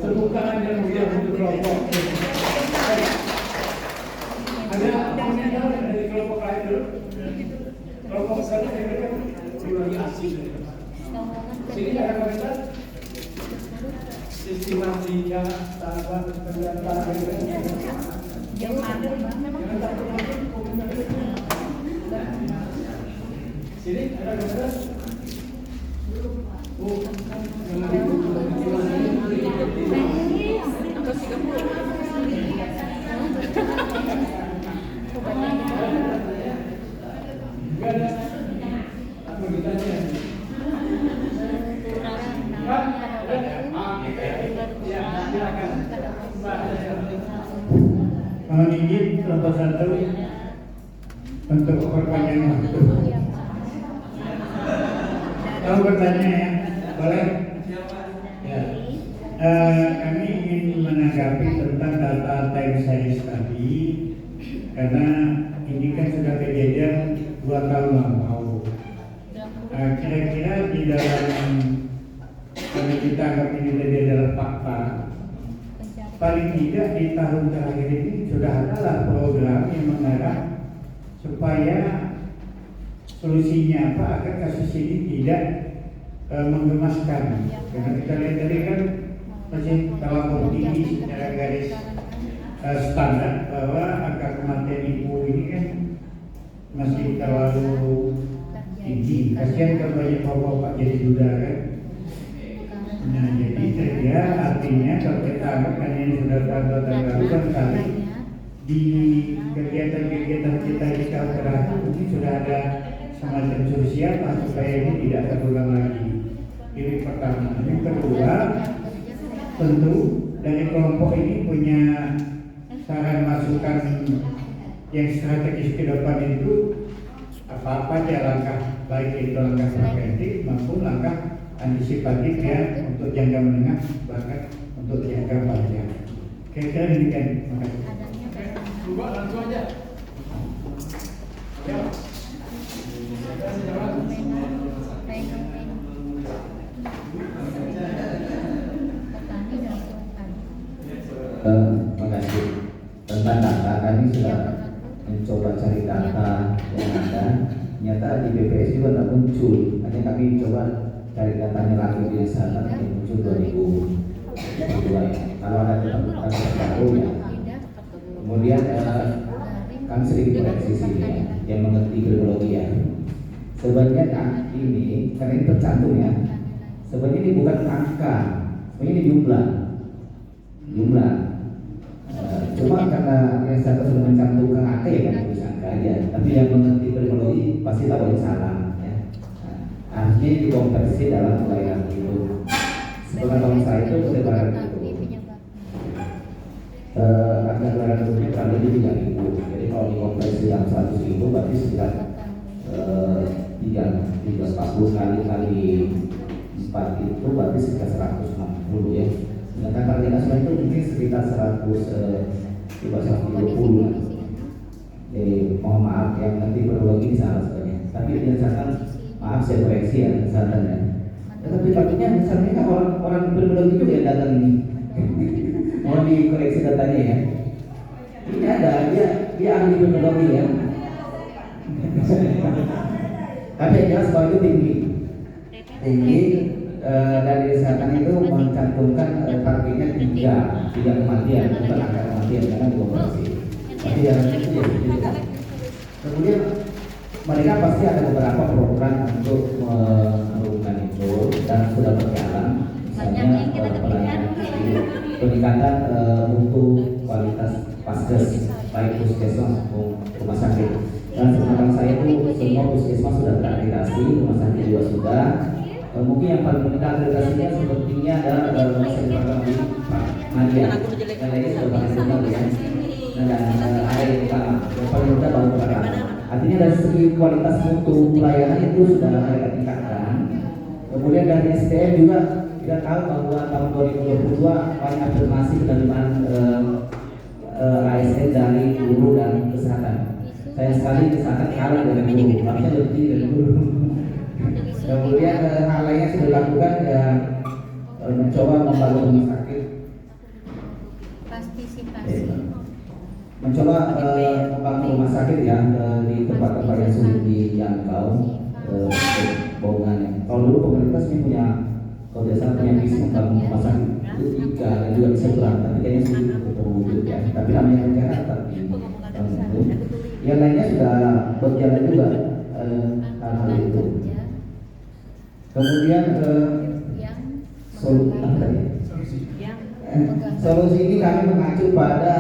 Speaker 1: Tepuk tangan yang meriah untuk kelompok. Ada komentar dari kelompok lain dulu? Kelompok satu lagi asing. Sini ada komentar. Sistematika sahabat pendataan sini ada komentar.
Speaker 4: Mohon izin kelompok 1 untuk perpanjangan waktu. Mau bertanya ya, boleh? Ya. Kami ingin menanggapi tentang data time series tadi, karena ini kan sudah kejadian 2 tahun lalu. Kira-kira di dalam, kalau kita anggap ini adalah fakta, paling tidak di tahun terakhir ini sudah adalah program yang mengarah supaya solusinya apa agar kasus ini tidak menggemaskan. Karena kita lihat tadi kan masih terlalu tinggi secara garis standar bahwa angka kematian ibu ini kan masih terlalu tinggi. Kasihan kalau banyak bapak jadi duda kan. Nah, jadi saya artinya kalau kita anggapkan ini sudah tahun-tahun lalu kan kali di kegiatan-kegiatan kita di tahun terakhir ini sudah ada semacam sosial supaya ini tidak terulang lagi. Ini pertama. Yang kedua, tentu dari kelompok ini punya saran masukan yang strategis ke depan itu apa-apa aja langkah, baik itu langkah preventif maupun langkah antisipatif ya untuk jangka menengah bahkan untuk jangka panjang. Kira-kira demikian. Terima kasih.
Speaker 1: Langsung aja.
Speaker 7: Terima kasih. Tentang data, kami sudah mencoba cari data yang ada. Ternyata di BPS juga tak muncul. Hanya kami coba cari datanya lagi di sana yang muncul 2022. Kalau ada ketemuan terbaru ya. Kemudian kami sedikit koreksi sini ya, yang mengerti biologi ya. Sebenarnya ini karena ini tercantum ya. Sebenarnya ini bukan angka Ini jumlah. Cuma karena yang satu sudah mencantumkan angka ya kan tulis angka aja. Tapi yang mengerti terminologi pasti tahu yang salah. Ya. Artinya dikonversi dalam pelayanan itu. Sepengetahuan saya itu penyebaran itu. Anggaran rupiah kali ini 3.000. Jadi kalau dikonversi yang 100.000 berarti sekitar 340 kali 4 itu berarti sekitar 160 ya. Sedangkan target nasional itu mungkin sekitar 120. Jadi mohon maaf yang nanti terminologi salah sebenarnya. Tapi berdasarkan maaf saya koreksi ya misalnya. Tapi takutnya misalnya kan orang terminologi juga yang datang ini. Mohon dikoreksi datanya ya. Ini ada dia ahli terminologi ya. Tapi yang jelas bahwa itu tinggi dari kesehatan itu mencantumkan targetnya 3 kematian, bukan angka kematian karena dioperasi. Tapi yang itu ya. Kemudian mereka pasti ada beberapa program untuk menurunkan itu dan sudah berjalan. Misalnya peningkatan mutu kualitas paskes baik puskesmas maupun rumah sakit. Dan sekarang saya itu semua puskesmas sudah terakreditasi, rumah sakit juga sudah. Mungkin yang paling penting akreditasinya sepertinya ada rumah sakit di Nadia. Dan lainnya sudah paling benar ya. Dan ada yang utama, yang paling mudah baru perkara. Artinya dari segi kualitas mutu pelayanan itu sudah mereka tingkatkan. Kemudian dari SDM juga kita tahu bahwa tahun 2022 banyak afirmasi penerimaan ASN dari guru dan kesehatan. Saya sekali misalkan kalah dengan guru, harusnya lebih dari guru. Kemudian hal lainnya sudah dilakukan ya mencoba membangun rumah sakit. Mencoba membangun rumah sakit ya di tempat-tempat yang sulit dijangkau bohongannya. Kalau dulu pemerintah sih punya kebiasaan punya visi membangun rumah sakit itu 3 dan juga bisa kurang, tapi kayaknya sulit untuk terwujud ya. Tapi namanya rencana tetap dibangun. Yang lainnya sudah berjalan juga hal-hal itu. Kemudian solusi ini kami mengacu pada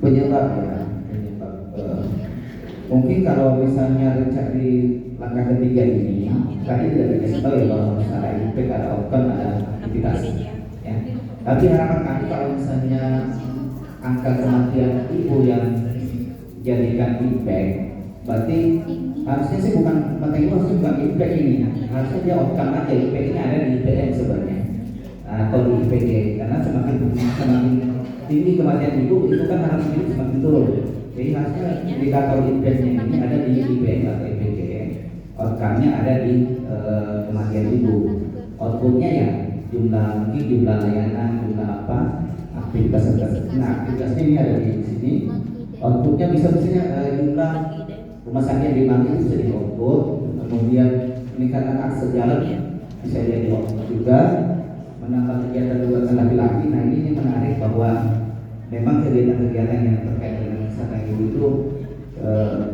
Speaker 7: penyebab ya. Mungkin kalau misalnya rencana di langkah ketiga ini tadi tidak dikasih tahu ya bahwa ada impact, ada outcome, ada aktivitas ya. Tapi harapan kami kalau misalnya angka kematian ibu yang jadikan impact, berarti harusnya sih bukan impact ini, harusnya dia outcome aja. Impact ini ada di IPM sebenarnya atau di IPG, karena semakin tinggi kematian ibu itu kan harus semakin turun. Jadi harusnya indikator impactnya ini ada di IPM atau IPG, outcome-nya ada di kematian ibu. Outputnya ya jumlah layanan, jumlah apa aktivitas. Nah aktivitasnya ini ada di sini. Outputnya bisa misalnya jumlah rumah sakit yang dibangun bisa di output, kemudian meningkatkan akses jalan bisa jadi output juga, menambah kegiatan juga ke laki-laki. Nah ini menarik bahwa memang kegiatan-kegiatan yang terkait dengan kesehatan ibu itu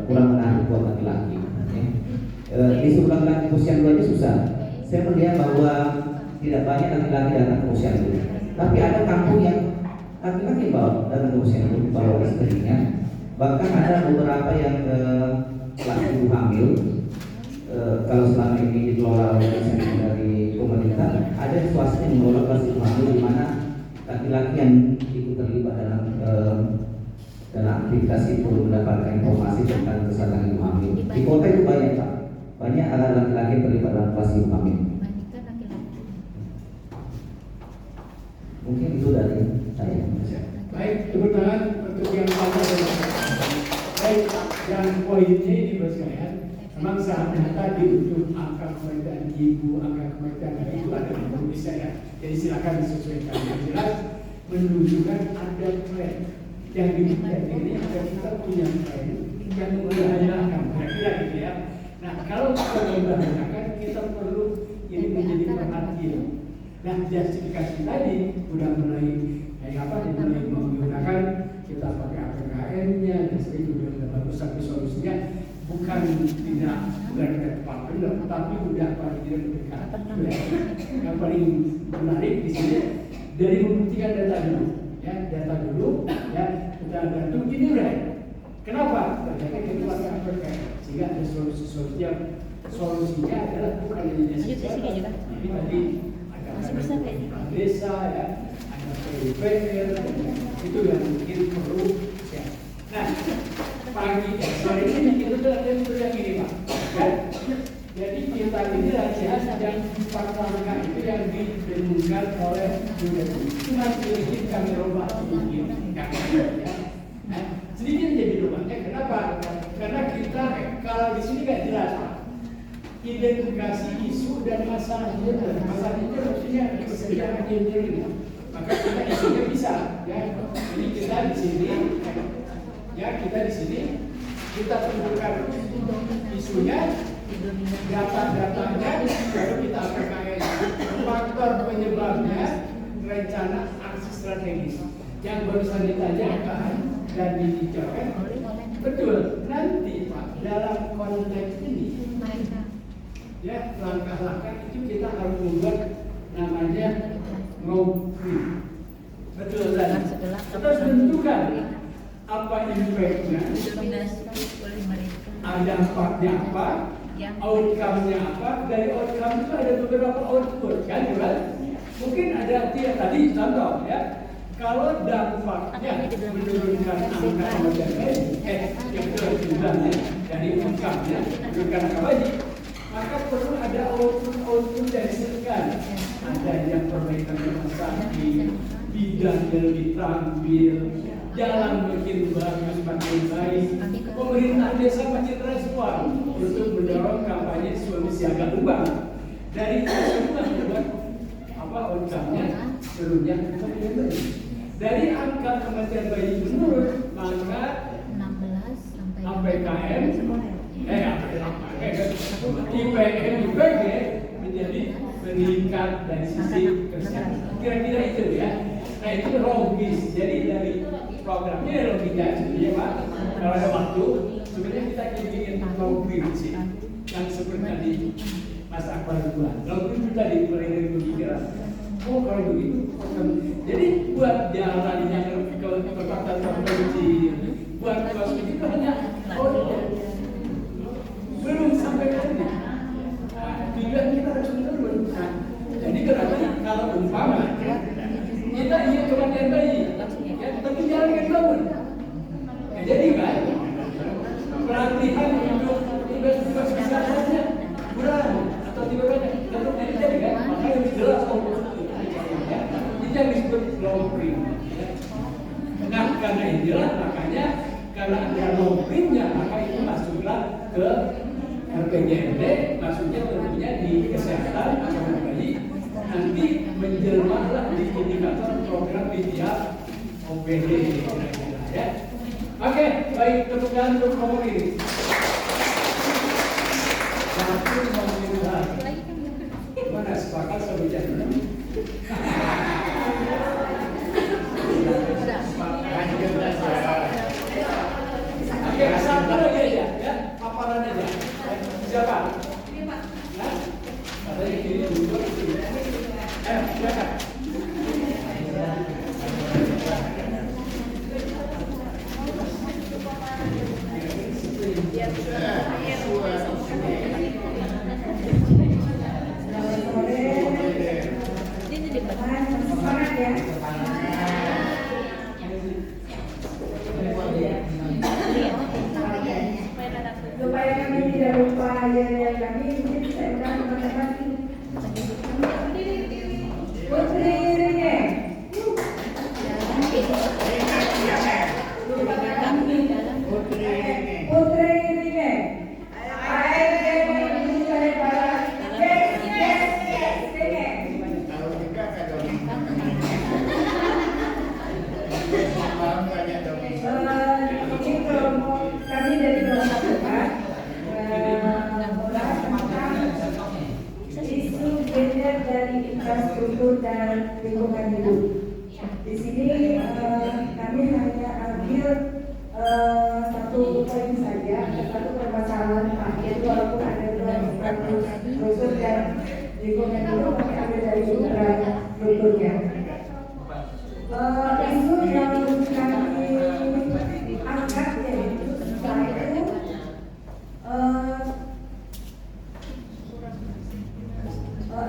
Speaker 7: kurang menarik buat laki-laki. Di sebelah laki usia 2 aja susah. Saya melihat bahwa tidak banyak laki-laki datang ke usia 2, tapi ada kampung yang laki-laki datang ke usia 2 bawa istrinya. Bahkan ada beberapa yang kelas ibu hamil. Kalau selama ini dikelola oleh dari pemerintah, ada swasta yang mengelola kelas ibu hamil di mana laki-laki yang ikut terlibat dalam aktivitas itu mendapatkan informasi tentang kesehatan ibu hamil. Di kota itu banyak Pak, banyak ada laki-laki yang terlibat dalam kelas ibu hamil. Mungkin itu dari saya.
Speaker 1: Baik, tepuk tangan untuk yang pertama. Baik, dan poinnya ini bos sekalian, memang saat tadi untuk angka kematian ibu, angka kematian anak itu ada di Indonesia ya. Jadi silakan disesuaikan. Yang jelas menunjukkan ada tren yang dibuat ini ada kita punya tren yang membahayakan, kira-kira gitu ya. Nah kalau kita membahayakan kita perlu ini menjadi perhatian. Nah justifikasi tadi udah mulai menggunakan kita pakai APKN-nya, jadi sudah bagus, tapi solusinya bukan tidak tepat benar, tapi udah paling tidak dekat. Yang paling menarik di sini dari membuktikan data dulu, ya data dulu, ya kita bantu ini udah. Kenapa? Ternyata kita APK sehingga ada solusi yang solusinya adalah bukan hanya kesehatan, tapi tadi ada desa, ya ada PUPR, itu yang mungkin perlu. Ya. Nah, pagi sore ini kita ada yang ini Pak. Ya. Jadi kita ini rahasia yang pertama itu yang didengungkan oleh dunia. Cuma sedikit kami robah sedikit, ya. Sedikit jadi rubahnya. Kenapa? Karena kita kalau di sini nggak jelas Pak. Identifikasi isu dan masalah gender. Masalah itu maksudnya kesenjangan gender ini. Maka kita isunya bisa, ya. Jadi kita di sini, ya kita di sini kita tentukan isunya, data-datanya, baru kita APK faktor penyebabnya, rencana aksi strategis yang barusan ditanyakan dan dibicarakan. Betul, nanti Pak dalam konteks ini, ya langkah-langkah itu kita harus membuat namanya roadmap. Betul kan? Terus tentukan apa impactnya, ada dampaknya apa, outcome-nya apa. Dari outcome itu ada beberapa output kan, mungkin ada tadi contoh ya. Kalau dampaknya menurunkan angka kematian bayi, dari income-nya menurunkan angka bayi, maka perlu ada output yang dihasilkan. Adanya perbaikan rumah sakit, bidan yang lebih terampil, jalan makin bagus, makin baik, pemerintah desa makin respon untuk mendorong kampanye suami siaga lubang. Dari itu semua membuat outcome-nya seluruhnya kematian bayi. Dari angka kematian bayi menurun, maka APKM, IPM, IPG menjadi meningkat dari sisi kesehatan. Kira-kira itu ya. Nah itu logis. Jadi dari programnya logika sebenarnya Pak. Kalau ada waktu, sebenarnya kita ingin logis sih. Yang seperti tadi Mas Akbar bilang, logis itu tadi dari pemikiran. Oh kalau begitu, jadi buat jalan yang ke perempatan provinsi, buat kelas itu hanya belum sampai ke sini. Tujuan kita harus menurun. Jadi berarti kalau umpama kita ingin kematian bayi, ya tapi jalan yang bangun. Ya, jadi kan pelatihan untuk tiba-tiba kesehatan kurang atau tiba-tiba tetap jadi kan, maka lebih jelas yang disebut low print. Nah, karena inilah makanya karena ada low printnya, maka itu masuklah ke RPJMD, masuknya tentunya di kesehatan atau bayi, nanti menjelmalah di indikator program di tiap OPD. Ya. Oke, baik, tepuk tangan untuk ngomong ini. Satu ngomongin lagi. Mana sepakat sama jangan? Oke, satu lagi aja, ya, paparan aja. Siapa? Ini Pak. Nah, katanya kiri dulu. Silakan.
Speaker 5: Semangat ya. Supaya kami tidak lupa yang kami, mungkin saya undang teman-teman Putri Rine. Putri Rine. Kami dari Kelompok Tepat membahas tentang isu gender dari infrastruktur dan lingkungan hidup. Di sini kami hanya ambil satu poin saja, satu permasalahan
Speaker 3: lingkungan itu kami ambil dari infrastrukturnya. Isu yang kami angkat yaitu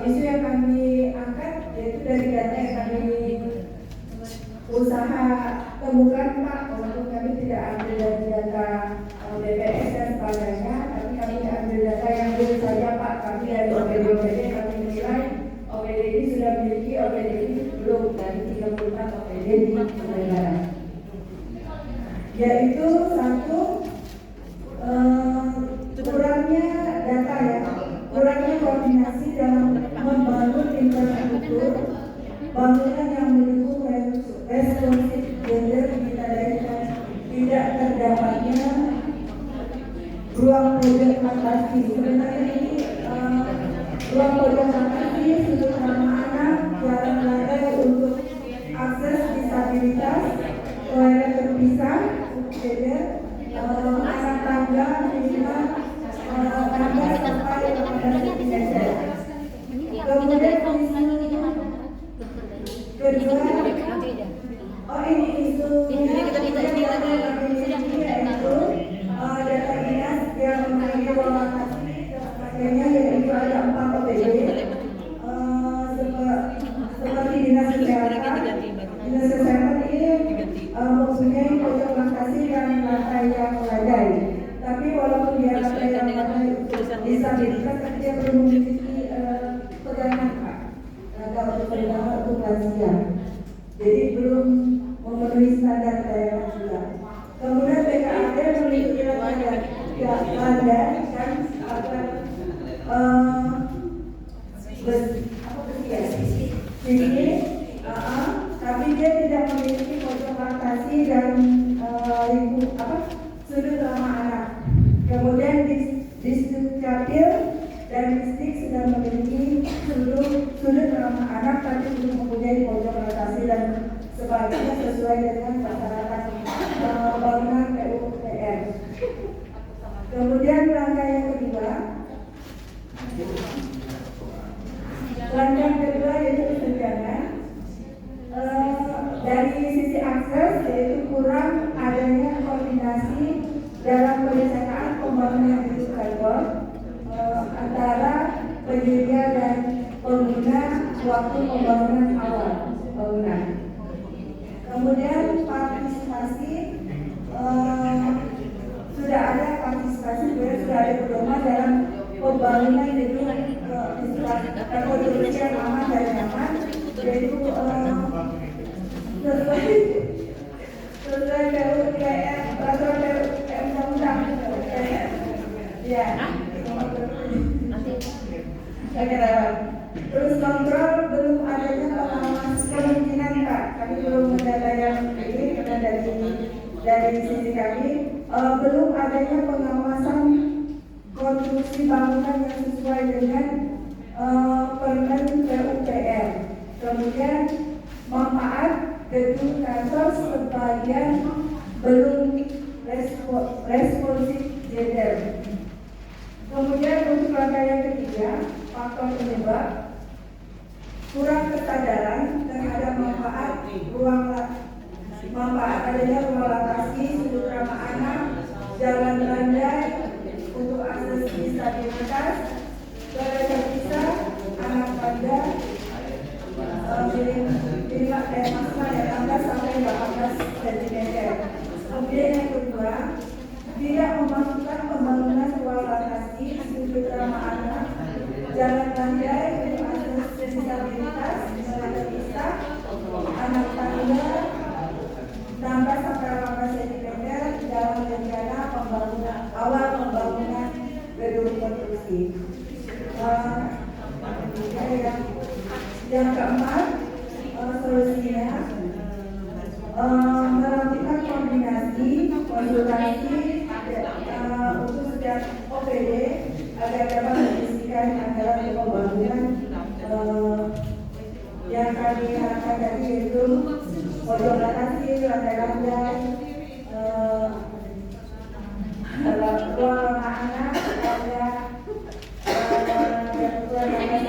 Speaker 3: isu yang kami angkat yaitu dari data yang kami usaha temukan Pak, walaupun kami tidak ambil dari data BPS dan sebagainya, tapi kami ambil data yang dulu saja Pak, kami dari OPD kami menilai OPD ini sudah memiliki OPD ini belum dari 34 OPD di negara, yaitu satu kurangnya data ya, kurangnya koordinasi dalam membangun infrastruktur bangunan yang mendukung responsif gender ditandai tidak terdapatnya ruang pojok fantasi. Sebenarnya ini ruang pojok fantasi sudut ramah anak, jalan landai untuk akses disabilitas, toilet terpisah, gender, anak tangga, minimal tangga sampai 18 meter. Kemudian kedua, ini isu yaitu data dinas yang memiliki lokasi pakainya yaitu ada 4 OPD seperti dinas kesehatan. Dinas kesehatan ini mempunyai pojok lokasi dan lantai yang memadai. Tapi walaupun dia lantai yang memadai disabilitas, tapi dia belum memiliki pegangan Pak. Untuk pegangan untuk lansia. Jadi belum memenuhi standar daerah juga. Kemudian BKAD memiliki landai dan tapi dia tidak memiliki pojok plantasi dan sudut ramah anak. Kemudian distrik Capil dan distrik sudah memiliki sudut ramah anak tapi belum mempunyai pojok plantasi dan sebagainya sesuai dengan masyarakat bangunan PUPR. Kemudian langkah yang kedua, yaitu kesenjangan. Dari sisi akses yaitu kurang adanya koordinasi dalam perencanaan pembangunan infrastruktur antara penyedia dan pengguna waktu pembangunan awal bangunan. Kemudian partisipasi, sudah ada partisipasi, sudah ada pedoman dalam pembangunan gedung rekonstruksi yang aman dan nyaman, yaitu sesuai PUPR peraturan PUPR undang-undang ya. Terus kontrol belum adanya pengawasan kemungkinan Pak, kami belum mendata yang ini karena dari sisi kami belum adanya pengawasan konstruksi bangunan yang sesuai dengan Permen PUPR. Kemudian manfaat gedung kantor sebagian belum responsif gender. Kemudian untuk langkah yang ketiga, faktor penyebab kurang kesadaran terhadap manfaat adanya ruang latasi, sudut ramah anak, jalan landai untuk akses disabilitas, toilet terpisah, anak tangga, minimal maksimal 18 sampai 18 cm. Kemudian yang kedua, tidak memasukkan pembangunan ruang latasi, sudut ramah anak, jalan landai untuk akses disabilitas, toilet terpisah, anak tangga, 16 sampai 18 cm dalam rencana awal pembangunan gedung konstruksi. Yang keempat, solusinya melakukan koordinasi, konsultasi untuk setiap OPD agar dapat mendiskusikan anggaran pembangunan yang kami harapkan tadi yaitu pojok latasi, lantai-lantai, ruang ramah anak, yang sesuai dengan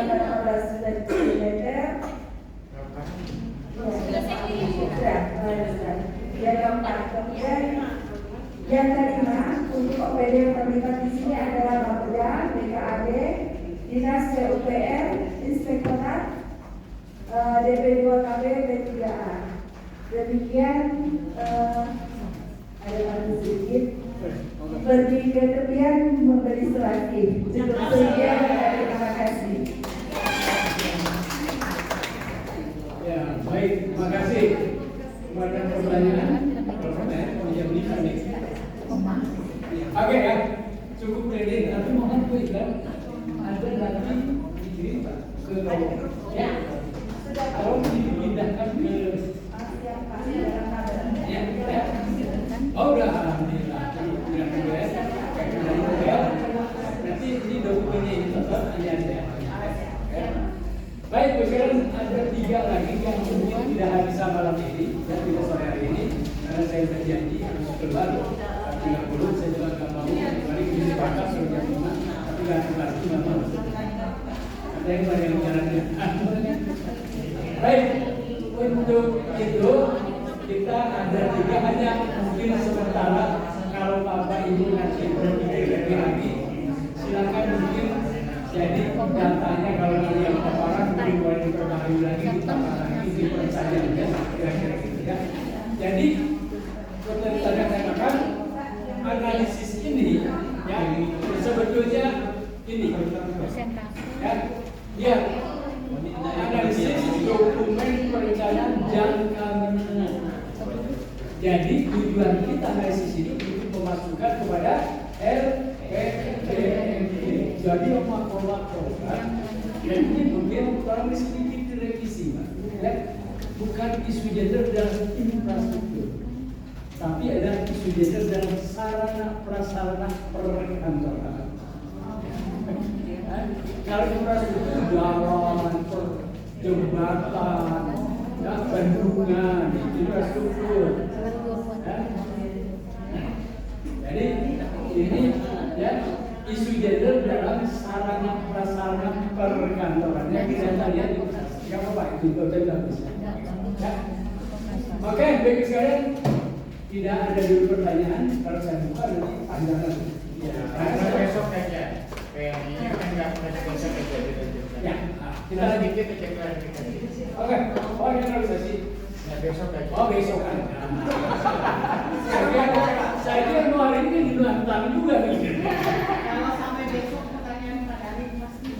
Speaker 3: Yang keempat, kemudian yang kelima untuk OPD yang terlibat di sini adalah Bapeda, BKAD, Dinas PUPR, Inspektorat, DP2KB, B3A. Demikian ada lagi sedikit. Pergi ke tepian memberi selasi. Cukup sekian, terima kasih.
Speaker 1: Ya, baik, terima kasih. Ada pertanyaan? Yang bisa nih. Oke ya, cukup ready. Tapi mohon quick kan, ada lagi dikirim Pak ke ya. Kalau dipindahkan ke ya, ya. Oh udah, alhamdulillah. Nanti ini dokumennya ini tetap ada. Baik, sekarang ada 3 lagi yang mungkin tidak bisa malam ini dan tidak sore hari ini karena saya berjanji harus keluar 30 saya juga nggak mau kembali ke Jakarta sudah jam 5 tapi nggak kelar nggak mau. Ada yang banyak jalannya. Baik, untuk itu kita ada 3 hanya mungkin sementara kalau Bapak Ibu nanti berpikir lagi silakan mungkin jadi datanya kalau nanti yang paparan mungkin boleh diperbarui lagi lagi dipersaja ya kira-kira gitu ya. Jadi seperti tadi saya katakan analisis ini ya sebetulnya ini ya analisis dokumen perencanaan jangka menengah. Jadi tujuan kita analisis ini untuk memasukkan kepada LPDMD. Jadi makro-makro kan, dan ini mungkin orang sedikit direvisi, ya. Bukan isu gender dalam infrastruktur, tapi ada isu gender dalam sarana prasarana perkantoran. Kalau infrastruktur jalan, jembatan, ya, bendungan, infrastruktur. Ya. Jadi ini ya isu gender dalam sarana prasarana perkantoran yang kita lihat di nggak apa-apa itu sudah bisa. Ya. Oke, baik sekalian tidak ada dulu pertanyaan kalau saya buka nanti panjang lagi. Ya,
Speaker 4: Karena besok aja. Kayak ini kan nggak pernah besok aja.
Speaker 1: Ya,
Speaker 4: Kita lagi kita cek klarifikasi.
Speaker 1: oke, oh ini realisasi.
Speaker 4: Ya besok aja.
Speaker 1: Oh besok kan. Saya kira mau hari ini di luar tangan juga gitu.
Speaker 9: Kalau sampai besok pertanyaan Pak Dari pasti.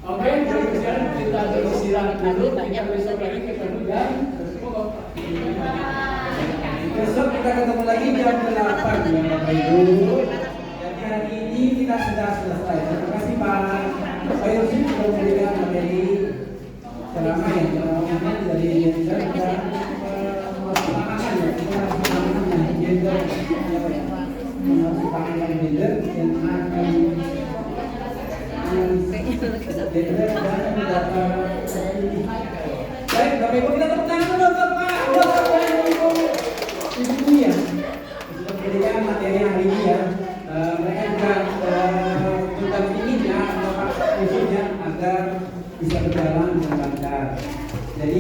Speaker 1: Oke, jadi sekarang kita beristirahat dulu. Kita besok lagi ketemu jam.
Speaker 5: Besok kita ketemu lagi jam 8 ya Bapak Ibu. Jadi hari ini kita sudah selesai. Terima kasih Pak Yusuf sudah memberikan materi ceramah yang ceramahnya dari gender dan pemahaman gender, pemahaman gender dan akan gender dan data. Baik, Bapak Ibu kita tepuk tangan dulu untuk Pak Ibu ya sudah memberikan materi hari ini ya. Mereka juga mendampinginya atau Pak Yusufnya agar bisa berjalan dengan lancar. Jadi